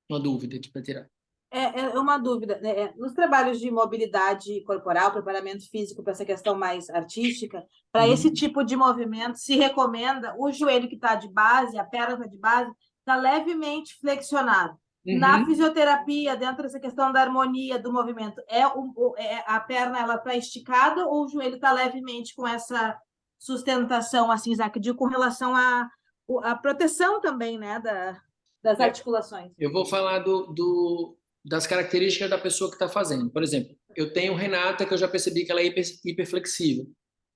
dúvida aqui para tirar. É uma dúvida, né? Nos trabalhos de mobilidade corporal, preparamento físico para essa questão mais artística, para esse tipo de movimento, se recomenda o joelho que está de base, a perna está de base, está levemente flexionado. Na fisioterapia, dentro dessa questão da harmonia do movimento, a perna ela está esticada ou o joelho está levemente com essa sustentação, assim, Isaac, com relação à proteção também, né, das articulações? Eu vou falar das características da pessoa que está fazendo. Por exemplo, eu tenho Renata, que eu já percebi que ela é hiperflexível,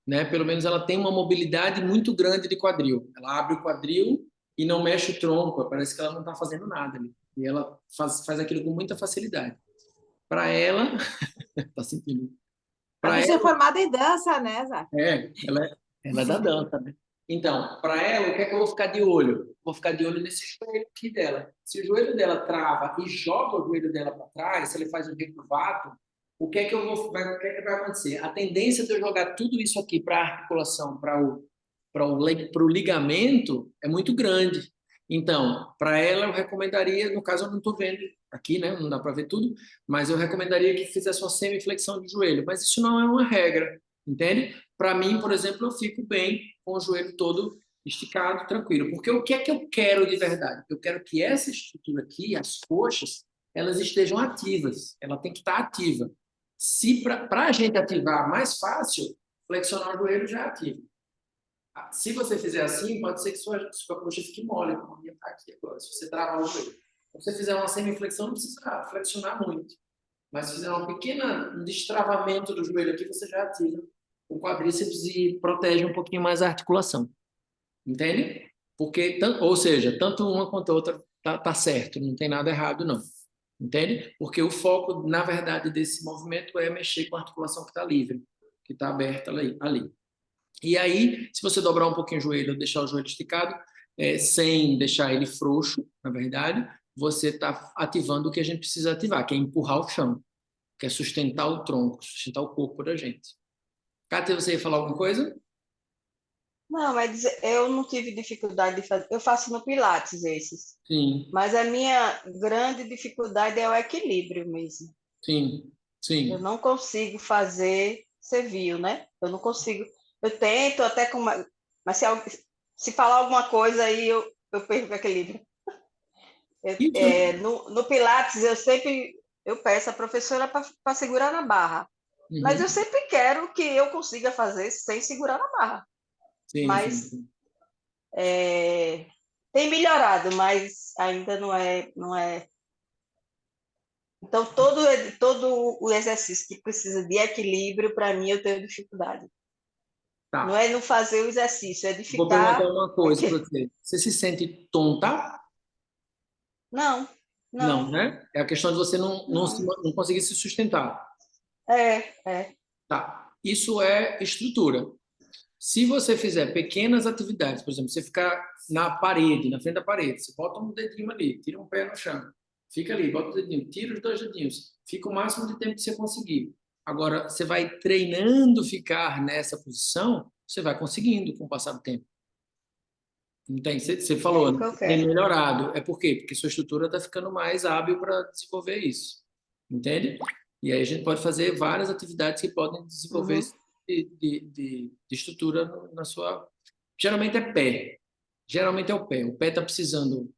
né? Pelo menos ela tem uma mobilidade muito grande de quadril. Ela abre o quadril e não mexe o tronco, parece que ela não está fazendo nada ali. E ela faz aquilo com muita facilidade. Para ela, tá sentindo? A Para pessoa é ela, formada em dança, né, Isaac? ela é da dança, né? Então, para ela, o que é que eu vou ficar de olho? Vou ficar de olho nesse joelho aqui dela. Se o joelho dela trava e joga o joelho dela para trás, se ele faz um recurvato, o que é que vai acontecer? A tendência de eu jogar tudo isso aqui para a articulação, para o ligamento, é muito grande. Então, para ela, eu recomendaria, no caso, eu não estou vendo aqui, né? Não dá para ver tudo, mas eu recomendaria que fizesse uma semiflexão de joelho. Mas isso não é uma regra, entende? Para mim, por exemplo, eu fico bem com o joelho todo esticado, tranquilo. Porque o que é que eu quero de verdade? Eu quero que essa estrutura aqui, as coxas, elas estejam ativas. Ela tem que estar ativa. Se para a gente ativar mais fácil, flexionar o joelho já é ativo. Se você fizer assim, pode ser que sua coxa fique mole, como a minha está aqui agora, se você travar o joelho. Se você fizer uma semiflexão, não precisa flexionar muito. Mas se fizer um destravamento do joelho aqui, você já ativa o quadríceps e protege um pouquinho mais a articulação. Entende? Porque, ou seja, tanto uma quanto a outra tá certo, não tem nada errado, não. Entende? Porque o foco, na verdade, desse movimento é mexer com a articulação que está livre, que está aberta ali. E aí, se você dobrar um pouquinho o joelho, deixar o joelho esticado, sem deixar ele frouxo, na verdade, você está ativando o que a gente precisa ativar, que é empurrar o chão, que é sustentar o tronco, sustentar o corpo da gente. Kátia, você ia falar alguma coisa? Não, mas eu não tive dificuldade de fazer. Eu faço no Pilates esses. Sim, Mas a minha grande dificuldde é o equilíbrio mesmo. sim, Eu sim. não consigo fazer, você viu, né? Eu não consigo. Eu tento até com uma, mas se falar alguma coisa aí eu perco o equilíbrio. Isso, No Pilates eu peço a professora para segurar na barra. Mas Uhum. eu sempre quero que eu consiga fazer sem segurar na barra. Sim, Mas sim. tem melhorado, mas ainda não é. Então, todo o exercício que precisa de equilíbrio, para mim, eu tenho dificuldade. Não Tá. é não fazer o exercício, é de Vou perguntar ficar. uma coisa para você. Você se sente tonta? Não, Não, não, né? É a questão de você não. não conseguir se sustentar. É. Tá. Isso é estrutura. Se você fizer pequenas atividades, por exemplo, você ficar na parede, na frente da parede, você bota um dedinho ali, tira um pé no chão, fica ali, bota o dedinho, tira os dois dedinhos, fica o máximo de tempo que você conseguir. Agora, você vai treinando ficar nessa posição, você vai conseguindo com o passar do tempo. Entende? Você É falou, o né? que eu Tem quero. melhorado. É por quê? Porque sua estrutura está ficando mais hábil para desenvolver isso. Entende? E aí a gente pode fazer várias atividades que podem desenvolver Uhum. esse de estrutura na sua. Geralmente é pé. Geralmente é o pé. O pé está precisando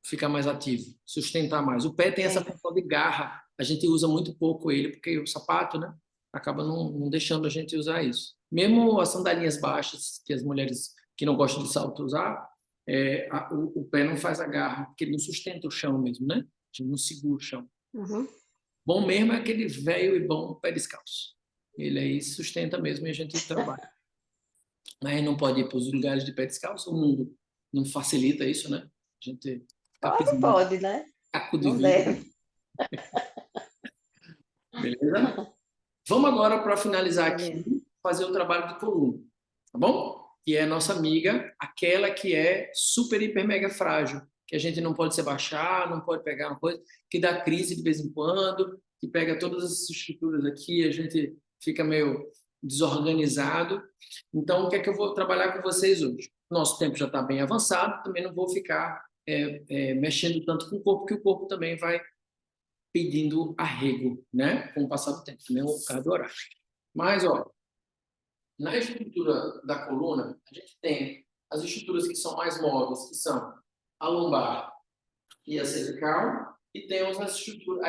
ficar mais ativo, sustentar mais. O pé tem essa Sim. função de garra. A gente usa muito pouco ele, porque o sapato, né? Acaba não deixando a gente usar isso. Mesmo as sandalinhas baixas, que as mulheres que não gostam de salto usar, o pé não faz a garra, porque ele não sustenta o chão mesmo, né? A gente não segura o chão. Uhum. Bom mesmo é aquele velho e bom pé descalço. Ele aí sustenta mesmo e a gente trabalha. Mas não pode ir para os lugares de pé descalço, o mundo não facilita isso, né? A gente fica Pode, pisando pode, né? caco de Não vidro, deve. beleza? Vamos agora, para finalizar Beleza. aqui, fazer o trabalho de coluna, tá bom? Que é a nossa amiga, aquela que é super, hiper, mega frágil, que a gente não pode se abaixar, não pode pegar uma coisa, que dá crise de vez em quando, que pega todas as estruturas aqui, a gente fica meio desorganizado. Então, o que é que eu vou trabalhar com vocês hoje? Nosso tempo já está bem avançado, também não vou ficar mexendo tanto com o corpo, que o corpo também vai pedindo arrego, né? Com o passar do tempo, também vou ficar do horário. Mas, ó, na estrutura da coluna, a gente tem as estruturas que são mais móveis, que são a lombar e a cervical, e temos a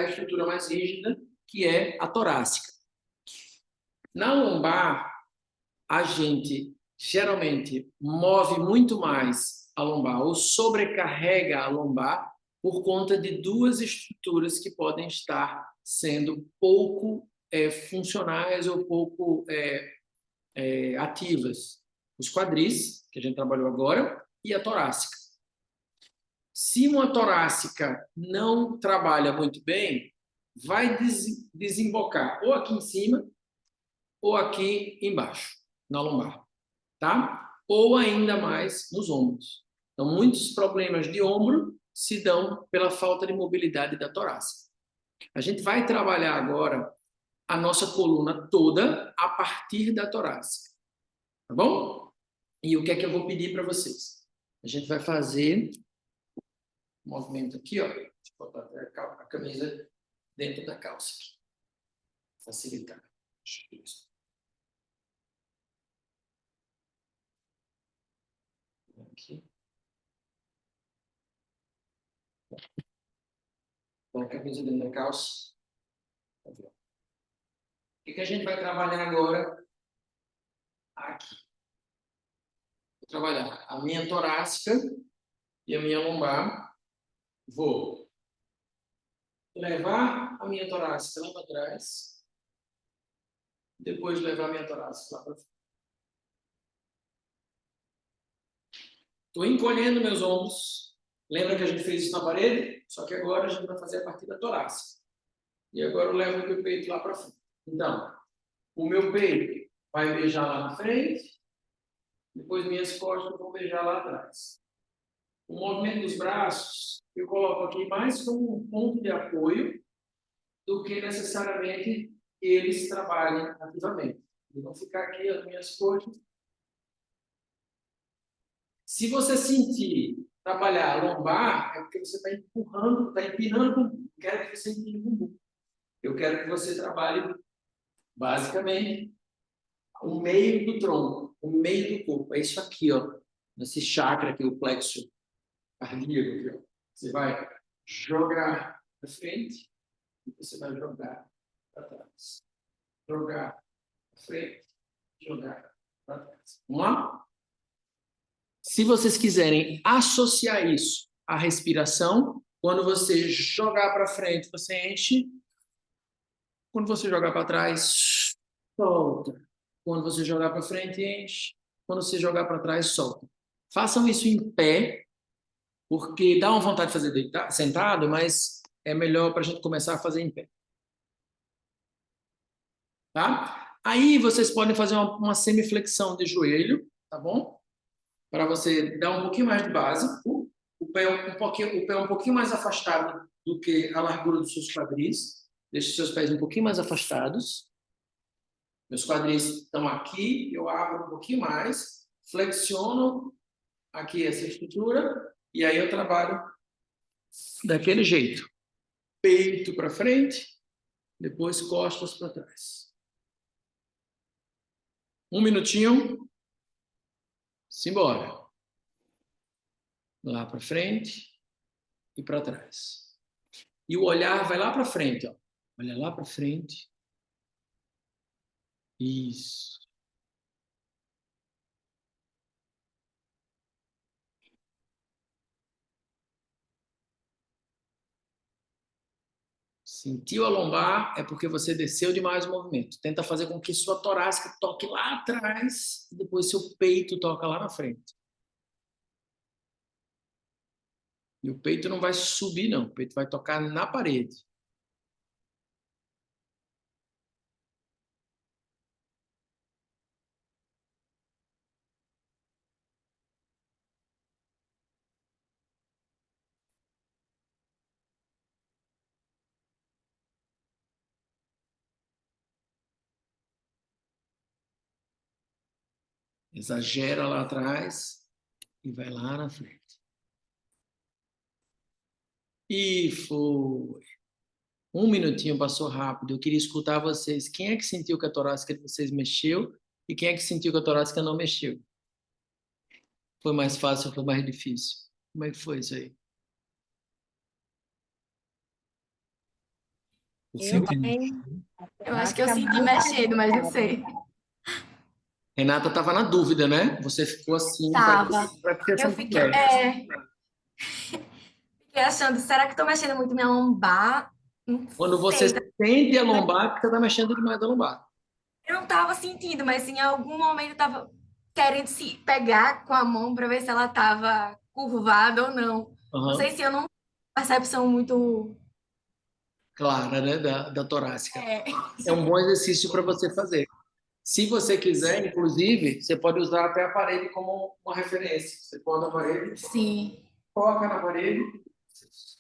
estrutura mais rígida, que é a torácica. Na lombar, a gente geralmente move muito mais a lombar ou sobrecarrega a lombar por conta de duas estruturas que podem estar sendo pouco funcionais ou pouco ativas. Os quadris, que a gente trabalhou agora, e a torácica. Se uma torácica não trabalha muito bem, vai desembocar ou aqui em cima ou aqui embaixo, na lombar, tá? Ou ainda mais nos ombros. Então, muitos problemas de ombro se dão pela falta de mobilidade da torácica. A gente vai trabalhar agora a nossa coluna toda a partir da torácica, tá bom? E o que é que eu vou pedir para vocês? A gente vai fazer um movimento aqui, ó. Deixa eu botar a camisa dentro da calça aqui. Facilitar. Aqui. Põe a camisa dentro da calça. O que a gente vai trabalhar agora? Aqui. Vou trabalhar a minha torácica e a minha lombar. Vou levar a minha torácica lá para trás. Depois levar a minha torácica lá para frente. Estou encolhendo meus ombros. Lembra que a gente fez isso na parede? Só que agora a gente vai fazer a partir da torácica. E agora eu levo o meu peito lá para frente. Então, o meu peito vai beijar lá na frente. Depois minhas costas vão beijar lá atrás. O movimento dos braços eu coloco aqui mais como um ponto de apoio do que necessariamente eles trabalhem ativamente. Eles vão ficar aqui as minhas costas. Se você sentir trabalhar a lombar, é porque você está empurrando, está empinando o bumbum. Eu quero que você empine o bumbum. Eu quero que você trabalhe, basicamente, o meio do tronco, o meio do corpo. É isso aqui, ó. Nesse chakra aqui, o plexo cardíaco aqui, ó. Você vai jogar para frente e você vai jogar para trás. jogar para frente, jogar para trás. Vamos lá? Se vocês quiserem associar isso à respiração, quando você jogar para frente, você enche. Quando você jogar para trás, solta. Quando você jogar para frente, enche. Quando você jogar para trás, solta. Façam isso em pé, porque dá uma vontade de fazer sentado, mas é melhor para a gente começar a fazer em pé. Tá? Aí vocês podem fazer uma semiflexão de joelho, tá bom? Para você dar um pouquinho mais de base. O pé um pouquinho mais afastado do que a largura dos seus quadris. Deixe seus pés um pouquinho mais afastados. Meus quadris estão aqui, eu abro um pouquinho mais, flexiono aqui essa estrutura e aí eu trabalho daquele jeito. Peito para frente, depois costas para trás. Um minutinho. Simbora. Lá para frente e para trás. E o olhar vai lá para frente, ó. Olha lá para frente. Isso. Sentiu a lombar, é porque você desceu demais o movimento. Tenta fazer com que sua torácica toque lá atrás e depois seu peito toca lá na frente. E o peito não vai subir, não. O peito vai tocar na parede. Exagera lá atrás e vai lá na frente. E foi. Um minutinho passou rápido. Eu queria escutar vocês. Quem é que sentiu que a torácica de vocês mexeu e quem é que sentiu que a torácica não mexeu? Foi mais fácil ou foi mais difícil? Como é que foi isso aí? Eu Eu, senti. eu acho que eu senti mexendo, mas não sei. Renata estava na dúvida, né? Você ficou assim Tava. para ter Eu essa fiquei, mulher. fiquei achando, será que eu tô mexendo muito minha lombar? Não Quando você sei. sente a lombar, porque você está mexendo demais a lombar. Eu não tava sentindo, mas em algum momento eu tava querendo se pegar com a mão para ver se ela tava curvada ou não. Não sei Uhum. se eu não percepção muito. Clara, né? Da torácica. É, É um bom exercício para você fazer. Se você quiser, inclusive, você pode usar até a parede como uma referência. Você põe na parede, sim, foca na parede,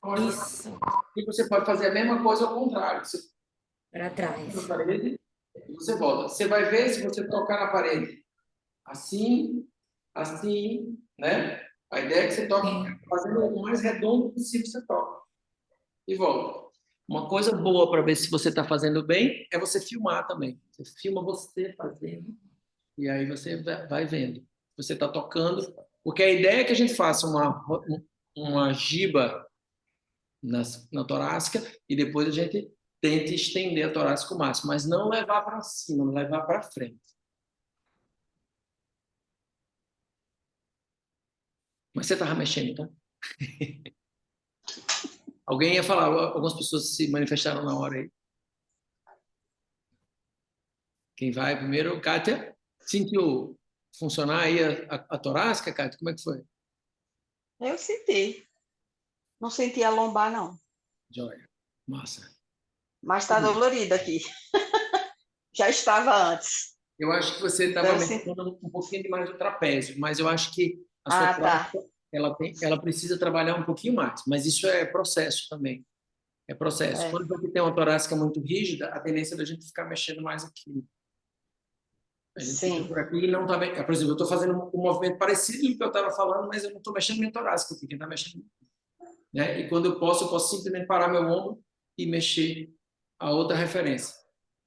olha, isso, e você pode fazer a mesma coisa ao contrário. Você para toca trás. na parede e você volta. Você vai ver se você tocar na parede assim, assim, né? A ideia é que você toque Sim. fazendo o mais redondo possível, você toca e volta. Uma coisa boa para ver se você está fazendo bem é você filmar também. Você filma você fazendo e aí você vai vendo. Você está tocando, porque a ideia é que a gente faça uma giba na torácica e depois a gente tente estender a torácica o máximo, mas não levar para cima, não levar para frente. Mas você estava mexendo, tá? Alguém ia falar, algumas pessoas se manifestaram na hora aí. Quem vai primeiro? Kátia, sentiu funcionar aí a torácica, Kátia? Como é que foi? Eu senti. Não senti a lombar, não. Joia. Massa. Mas está dolorido aqui. Já estava antes. Eu acho que você Então, estava eu senti... mexendo um pouquinho demais do trapézio, mas eu acho que a sua Ah, tá. torácica, ela precisa trabalhar um pouquinho mais, mas isso é processo também. É processo. É. Quando você tem uma torácica muito rígida, a tendência é da gente ficar mexendo mais aqui. A gente fica Sim. por aqui e não está... Por exemplo, eu estou fazendo um movimento parecido com o que eu estava falando, mas eu não estou mexendo minha torácica aqui, quem está mexendo. Né? E quando eu posso simplesmente parar meu ombro e mexer a outra referência.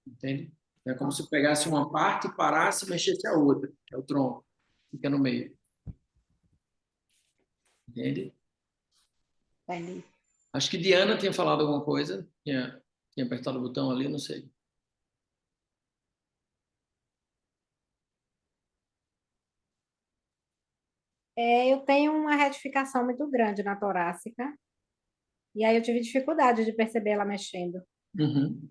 Entende? É como se eu pegasse uma parte, parasse e mexesse a outra, que é o tronco. Fica no meio. Entende? Entendi. Acho que Diana tinha falado alguma coisa, tinha apertado o botão ali, não sei. Eu tenho uma retificação muito grande na torácica, e aí eu tive dificuldade de perceber ela mexendo. Uhum.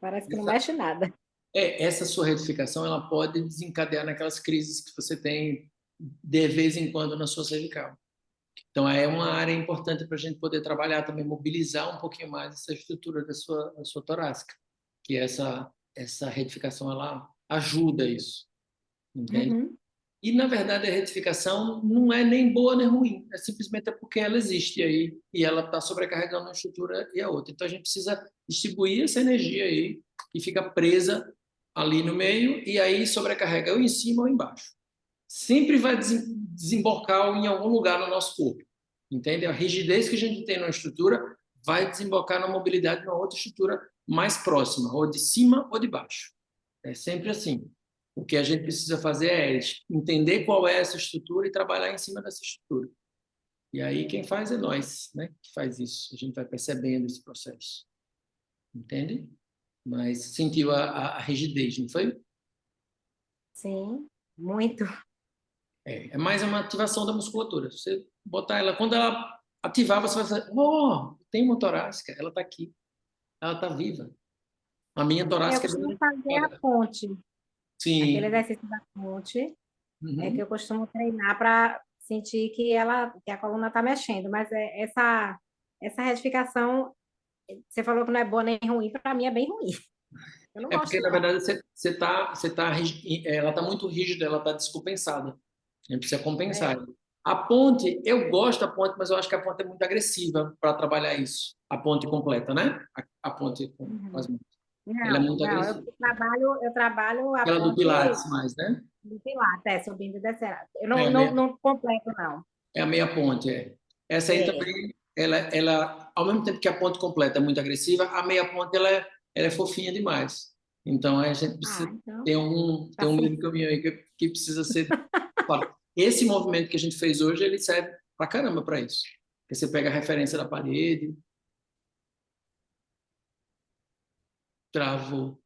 Parece que não Essa, mexe nada. essa sua retificação, ela pode desencadear naquelas crises que você tem de vez em quando na sua cervical. Então, é uma área importante para a gente poder trabalhar também, mobilizar um pouquinho mais essa estrutura da sua torácica, que essa retificação, ela ajuda isso, entende? Uhum. E, na verdade, a retificação não é nem boa nem ruim, é simplesmente porque ela existe aí e ela está sobrecarregando uma estrutura e a outra. Então, a gente precisa distribuir essa energia aí e fica presa ali no meio e aí sobrecarrega ou em cima ou embaixo. Sempre vai desembocar em algum lugar no nosso corpo, entende? A rigidez que a gente tem numa estrutura vai desembocar na mobilidade numa outra estrutura mais próxima, ou de cima ou de baixo. É sempre assim. O que a gente precisa fazer é entender qual é essa estrutura e trabalhar em cima dessa estrutura. E aí quem faz é nós, né? Que faz isso. A gente vai percebendo esse processo. Entende? Mas sentiu a rigidez, não foi? Sim, muito. É mais uma ativação da musculatura. Você botar ela, quando ela ativar, você vai fazer, oh, tem uma torácica, ela está aqui, ela está viva. A minha Eu torácica é costumo bem fazer a ativada. ponte, aquele Sim. exercício da ponte, que Uhum. eu costumo treinar para sentir que a coluna está mexendo. Mas essa retificação, você falou que não é boa nem ruim, para mim é bem ruim. Eu não É porque, gosto, na não. verdade, ela está muito rígida, ela está descompensada. A gente precisa compensar. É. A ponte, eu gosto da ponte, mas eu acho que a ponte é muito agressiva para trabalhar isso. A ponte completa, né? A ponte com as Uhum. mãos. Ela é Não, muito não, agressiva. eu trabalho a Aquela do ponte Pilates mais, né? do Pilates, subindo e descendo. Eu É não, a não, meia, não completo, não. é a meia ponte, é. Essa aí É. também, ao mesmo tempo que a ponte completa é muito agressiva, a meia ponte ela é fofinha demais. Então a gente Ah, precisa então, ter tá um meio certo. do caminho aí que precisa ser. Claro, esse movimento que a gente fez hoje, ele serve pra caramba para isso. Porque você pega a referência da parede, travou.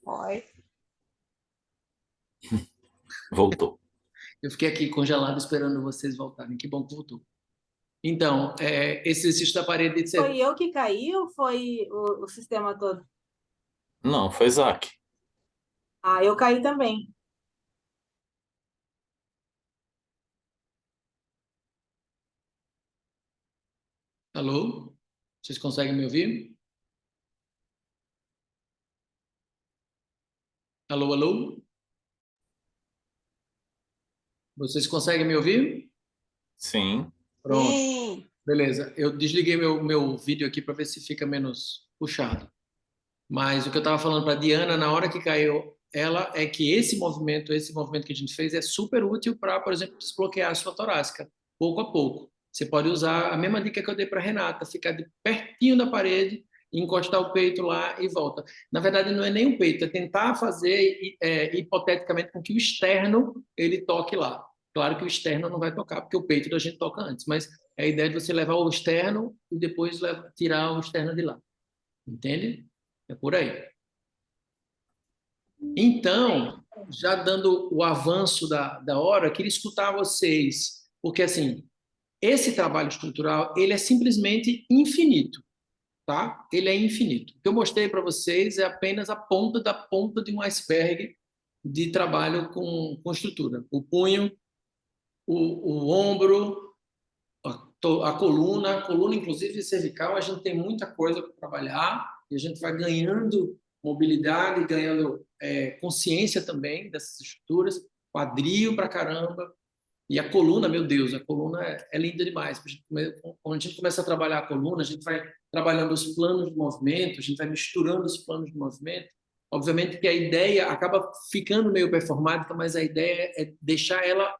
Oi. Voltou. Eu fiquei aqui congelado esperando vocês voltarem. Que bom que voltou. Então, esse exercício da parede de Foi ser. eu que caí ou foi o sistema todo? Não, foi Isaac. Ah, eu caí também. Alô? Vocês conseguem me ouvir? Alô, alô? Vocês conseguem me ouvir? Sim. Pronto. Sim, Beleza. Eu desliguei meu vídeo aqui para ver se fica menos puxado. Mas o que eu estava falando para Diana na hora que caiu ela é que esse movimento que a gente fez é super útil para, por exemplo, desbloquear a sua torácica, pouco a pouco. Você pode usar a mesma dica que eu dei para Renata, ficar de pertinho da parede, encostar o peito lá e volta. Na verdade, não é nem o peito, é tentar fazer hipoteticamente com que o externo ele toque lá. Claro que o externo não vai tocar, porque o peito da gente toca antes, mas é a ideia de você levar o externo e depois tirar o externo de lá. Entende? É por aí. Então, já dando o avanço da hora, eu queria escutar vocês, porque assim, esse trabalho estrutural, ele é simplesmente infinito, tá? Ele é infinito. O que eu mostrei para vocês é apenas a ponta da ponta de um iceberg de trabalho com estrutura. O punho, o ombro, a coluna, inclusive cervical, a gente tem muita coisa para trabalhar e a gente vai ganhando mobilidade, ganhando consciência também dessas estruturas, quadril pra caramba, e a coluna, meu Deus, a coluna é linda demais. Quando a gente começa a trabalhar a coluna, a gente vai trabalhando os planos de movimento, a gente vai misturando os planos de movimento. Obviamente que a ideia acaba ficando meio performática, mas a ideia é deixar ela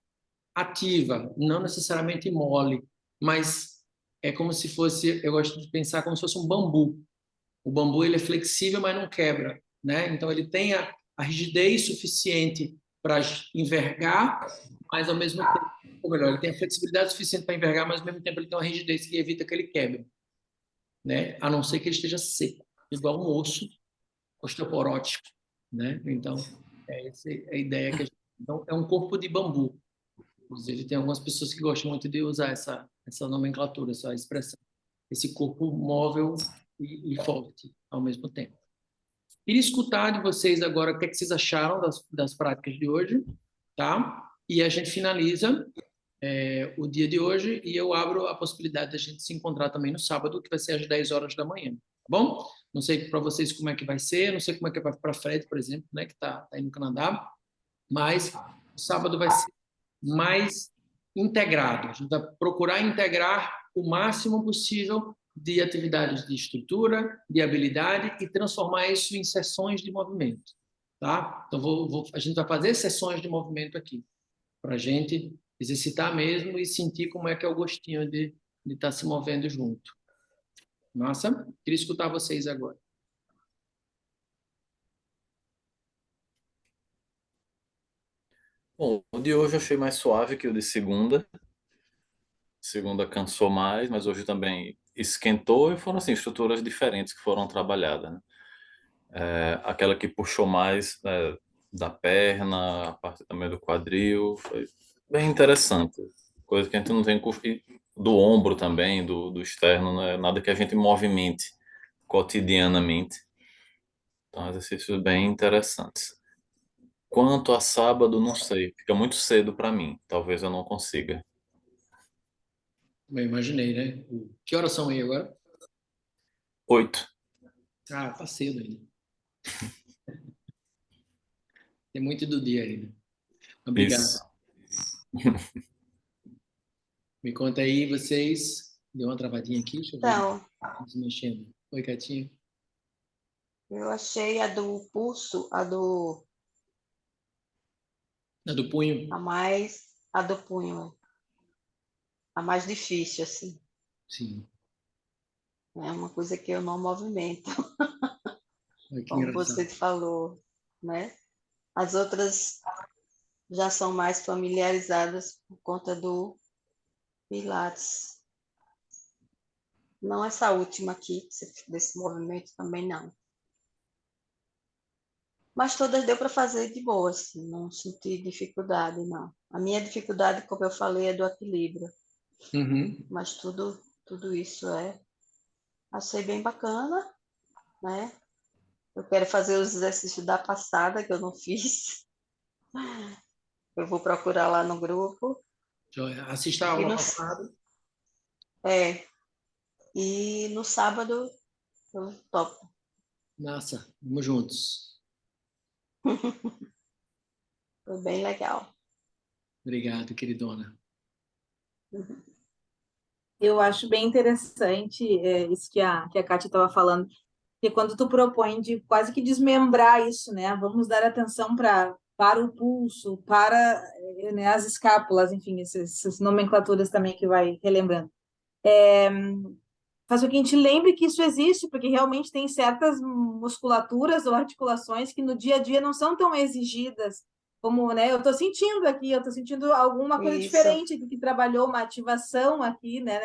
ativa, não necessariamente mole, mas é como se fosse, eu gosto de pensar como se fosse um bambu. O bambu ele é flexível, mas não quebra, né? Então ele tem a rigidez suficiente para envergar, mas ao mesmo tempo, ou melhor, ele tem a flexibilidade suficiente para envergar, mas ao mesmo tempo ele tem uma rigidez que evita que ele quebre, né? A não ser que ele esteja seco, igual um osso osteoporótico, né? Então, essa é a ideia que a gente... Então, é um corpo de bambu. Inclusive, tem algumas pessoas que gostam muito de usar essa nomenclatura, essa expressão. Esse corpo móvel e forte ao mesmo tempo. Queria escutar de vocês agora o que é que vocês acharam das práticas de hoje, tá? E a gente finaliza o dia de hoje e eu abro a possibilidade de a gente se encontrar também no sábado, que vai ser às 10 horas da manhã, tá bom? Não sei para vocês como é que vai ser, não sei como é que vai para Fred, por exemplo, né, que está aí no Canadá, mas o sábado vai ser mais integrado. A gente vai procurar integrar o máximo possível de atividades de estrutura, de habilidade e transformar isso em sessões de movimento, tá? Então, a gente vai fazer sessões de movimento aqui, para a gente exercitar mesmo e sentir como é que é o gostinho de estar se movendo junto. Nossa, queria escutar vocês agora. Bom, o de hoje eu achei mais suave que o de segunda. Segunda cansou mais, mas hoje também esquentou e foram assim, estruturas diferentes que foram trabalhadas, né? Aquela que puxou mais da perna, a parte também do quadril, foi bem interessante. Coisa que a gente não tem do ombro também, do externo, né? Nada que a gente movimente cotidianamente. Então, exercícios bem interessantes. Quanto a sábado, não sei. Fica muito cedo para mim. Talvez eu não consiga. Eu imaginei, né? Que horas são aí agora? 8. Ah, tá cedo ainda. Tem muito do dia ainda. Obrigado. Isso. Me conta aí, vocês. Deu uma travadinha aqui, deixa eu ver. Então, Se mexendo. Oi, Catinha. eu achei a do pulso, a do punho? a do punho, a mais difícil, assim. Sim. É uma coisa que eu não movimento, Olha que como engraçado. você falou, né? As outras já são mais familiarizadas por conta do Pilates. Não essa última aqui, desse movimento também não. Mas todas deu para fazer de boa, assim, não senti dificuldade, não. A minha dificuldade, como eu falei, é do equilíbrio. Uhum. Mas tudo isso achei bem bacana, né? Eu quero fazer os exercícios da passada, que eu não fiz. Eu vou procurar lá no grupo. Joia. Assista a aula passada. E no sábado eu topo. Massa. Vamos juntos. Foi bem legal. Obrigado, queridona. Eu acho bem interessante isso que a Kátia estava falando, porque quando tu propõe de quase que desmembrar isso, né? Vamos dar atenção para o pulso, para né, as escápulas, enfim, essas nomenclaturas também que vai relembrando. Faz com que a gente lembre que isso existe, porque realmente tem certas musculaturas ou articulações que no dia a dia não são tão exigidas, como, né, eu estou sentindo aqui, eu estou sentindo alguma coisa Isso. diferente do que trabalhou uma ativação aqui, né,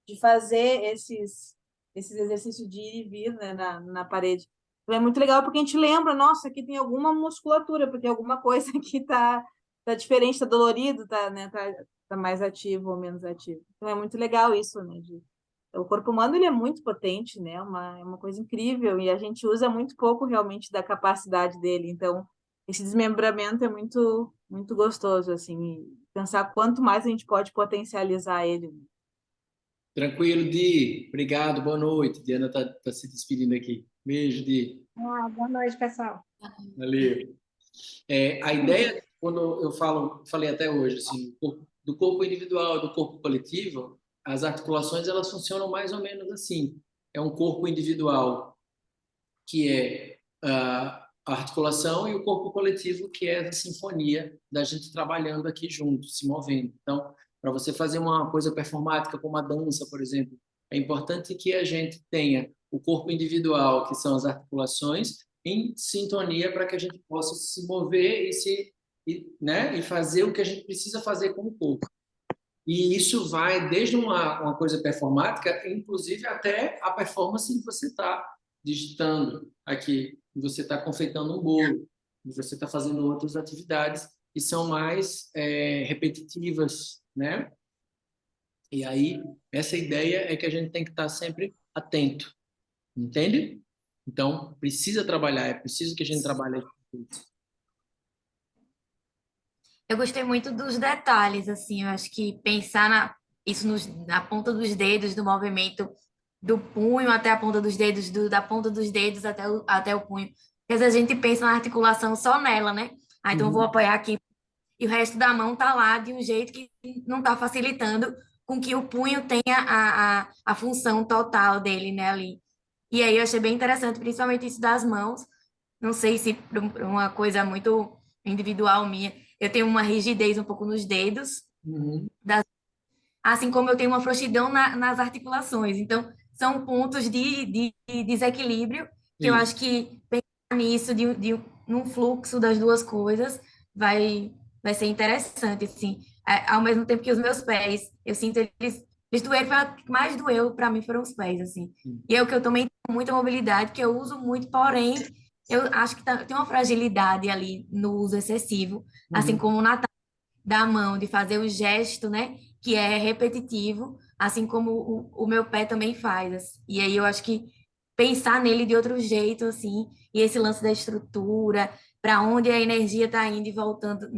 de fazer esses exercícios de ir e vir, né, na parede. Então é muito legal porque a gente lembra, nossa, aqui tem alguma musculatura, porque alguma coisa aqui está diferente, está dolorido, né, tá mais ativo ou menos ativo. Então é muito legal isso, né, o corpo humano ele é muito potente, né? É uma coisa incrível e a gente usa muito pouco realmente da capacidade dele. Então, esse desmembramento é muito muito gostoso assim, e pensar quanto mais a gente pode potencializar ele. Tranquilo, Di. Obrigado, boa noite. Diana está se despedindo aqui. Beijo, Di. Boa noite, pessoal. Valeu. A ideia, quando eu falei até hoje, assim, do corpo individual, do corpo coletivo, as articulações elas funcionam mais ou menos assim. É um corpo individual que é a articulação e o corpo coletivo que é a sinfonia da gente trabalhando aqui junto, se movendo. Então, para você fazer uma coisa performática como a dança, por exemplo, é importante que a gente tenha o corpo individual, que são as articulações, em sintonia para que a gente possa se mover né, e fazer o que a gente precisa fazer com o corpo. E isso vai desde uma coisa performática, inclusive até a performance que você está digitando aqui, você está confeitando um bolo, você está fazendo outras atividades que são mais repetitivas, né? E aí, essa ideia é que a gente tem que estar sempre atento, entende? Então, precisa trabalhar, é preciso que a gente trabalhe. Eu gostei muito dos detalhes, assim, eu acho que pensar isso na ponta dos dedos, do movimento do punho até a ponta dos dedos, da ponta dos dedos até o punho. Porque às vezes a gente pensa na articulação só nela, né? Ah, então eu vou Uhum. apoiar aqui e o resto da mão tá lá de um jeito que não tá facilitando com que o punho tenha a função total dele, né, ali. E aí eu achei bem interessante, principalmente isso das mãos. Não sei se por uma coisa muito individual minha, eu tenho uma rigidez um pouco nos dedos, Uhum. assim como eu tenho uma frouxidão nas articulações. Então, são pontos de desequilíbrio que eu Isso. acho que pensar nisso, num fluxo das duas coisas, vai ser interessante, assim. Ao mesmo tempo que os meus pés, eu sinto eles doeram, o que mais doeu para mim foram os pés, assim. E é o que eu também tenho muita mobilidade, que eu uso muito, porém, eu acho que tem uma fragilidade ali no uso excessivo, assim Uhum. como na da mão, de fazer o gesto, né? Que é repetitivo, assim como o meu pé também faz. E aí eu acho que pensar nele de outro jeito, assim, e esse lance da estrutura, para onde a energia está indo e voltando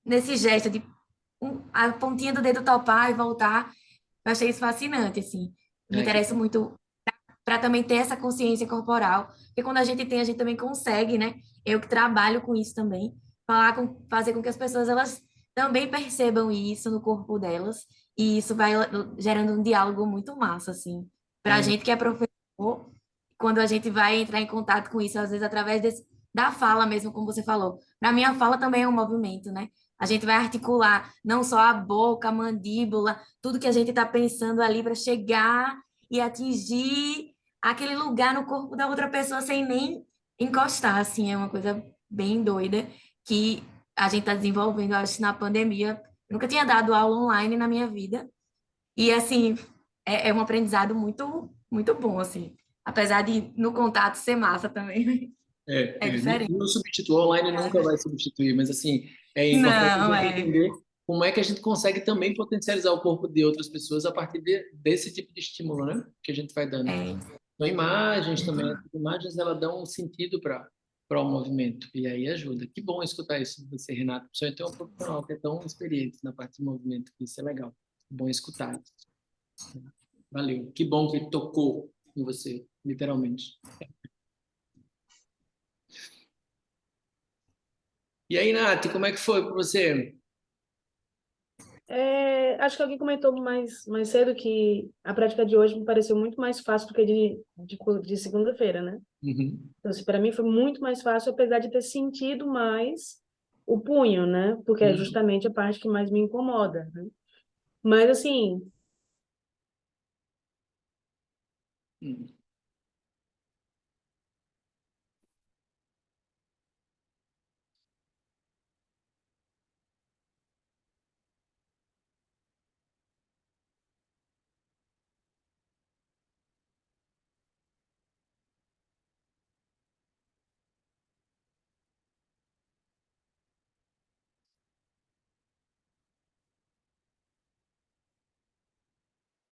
nesse gesto de a pontinha do dedo topar e voltar, eu achei isso fascinante, assim. Me É, que interessa muito para também ter essa consciência corporal, porque quando a gente tem, a gente também consegue, né? Eu que trabalho com isso também, fazer com que as pessoas elas também percebam isso no corpo delas, e isso vai gerando um diálogo muito massa, assim, para a é, gente que é professor, quando a gente vai entrar em contato com isso, às vezes através da fala mesmo, como você falou. Para mim, a fala também é um movimento, né? A gente vai articular não só a boca, a mandíbula, tudo que a gente está pensando ali para chegar e atingir aquele lugar no corpo da outra pessoa sem nem encostar, assim, é uma coisa bem doida que a gente está desenvolvendo, eu acho, na pandemia. Eu nunca tinha dado aula online na minha vida e, assim, é um aprendizado muito, muito bom, assim. Apesar de no contato ser massa também, é diferente. não substitui, o online nunca vai substituir, mas assim, é importante a Não, gente é. entender como é que a gente consegue também potencializar o corpo de outras pessoas a partir desse tipo de estímulo, né? Que a gente vai dando. É. Então, imagens também, as imagens elas dão um sentido para o movimento e aí ajuda. Que bom escutar isso de você, Renato. Você tem um profissional que é tão experiente na parte de movimento, isso é legal. Bom escutar. Valeu. Que bom que tocou em você, literalmente. E aí, Nath, como é que foi para você? Acho que alguém comentou mais cedo que a prática de hoje me pareceu muito mais fácil do que de segunda-feira, né? Uhum. Então, assim, para mim foi muito mais fácil, apesar de ter sentido mais o punho, né? Porque é Uhum. justamente a parte que mais me incomoda, né? Mas, assim,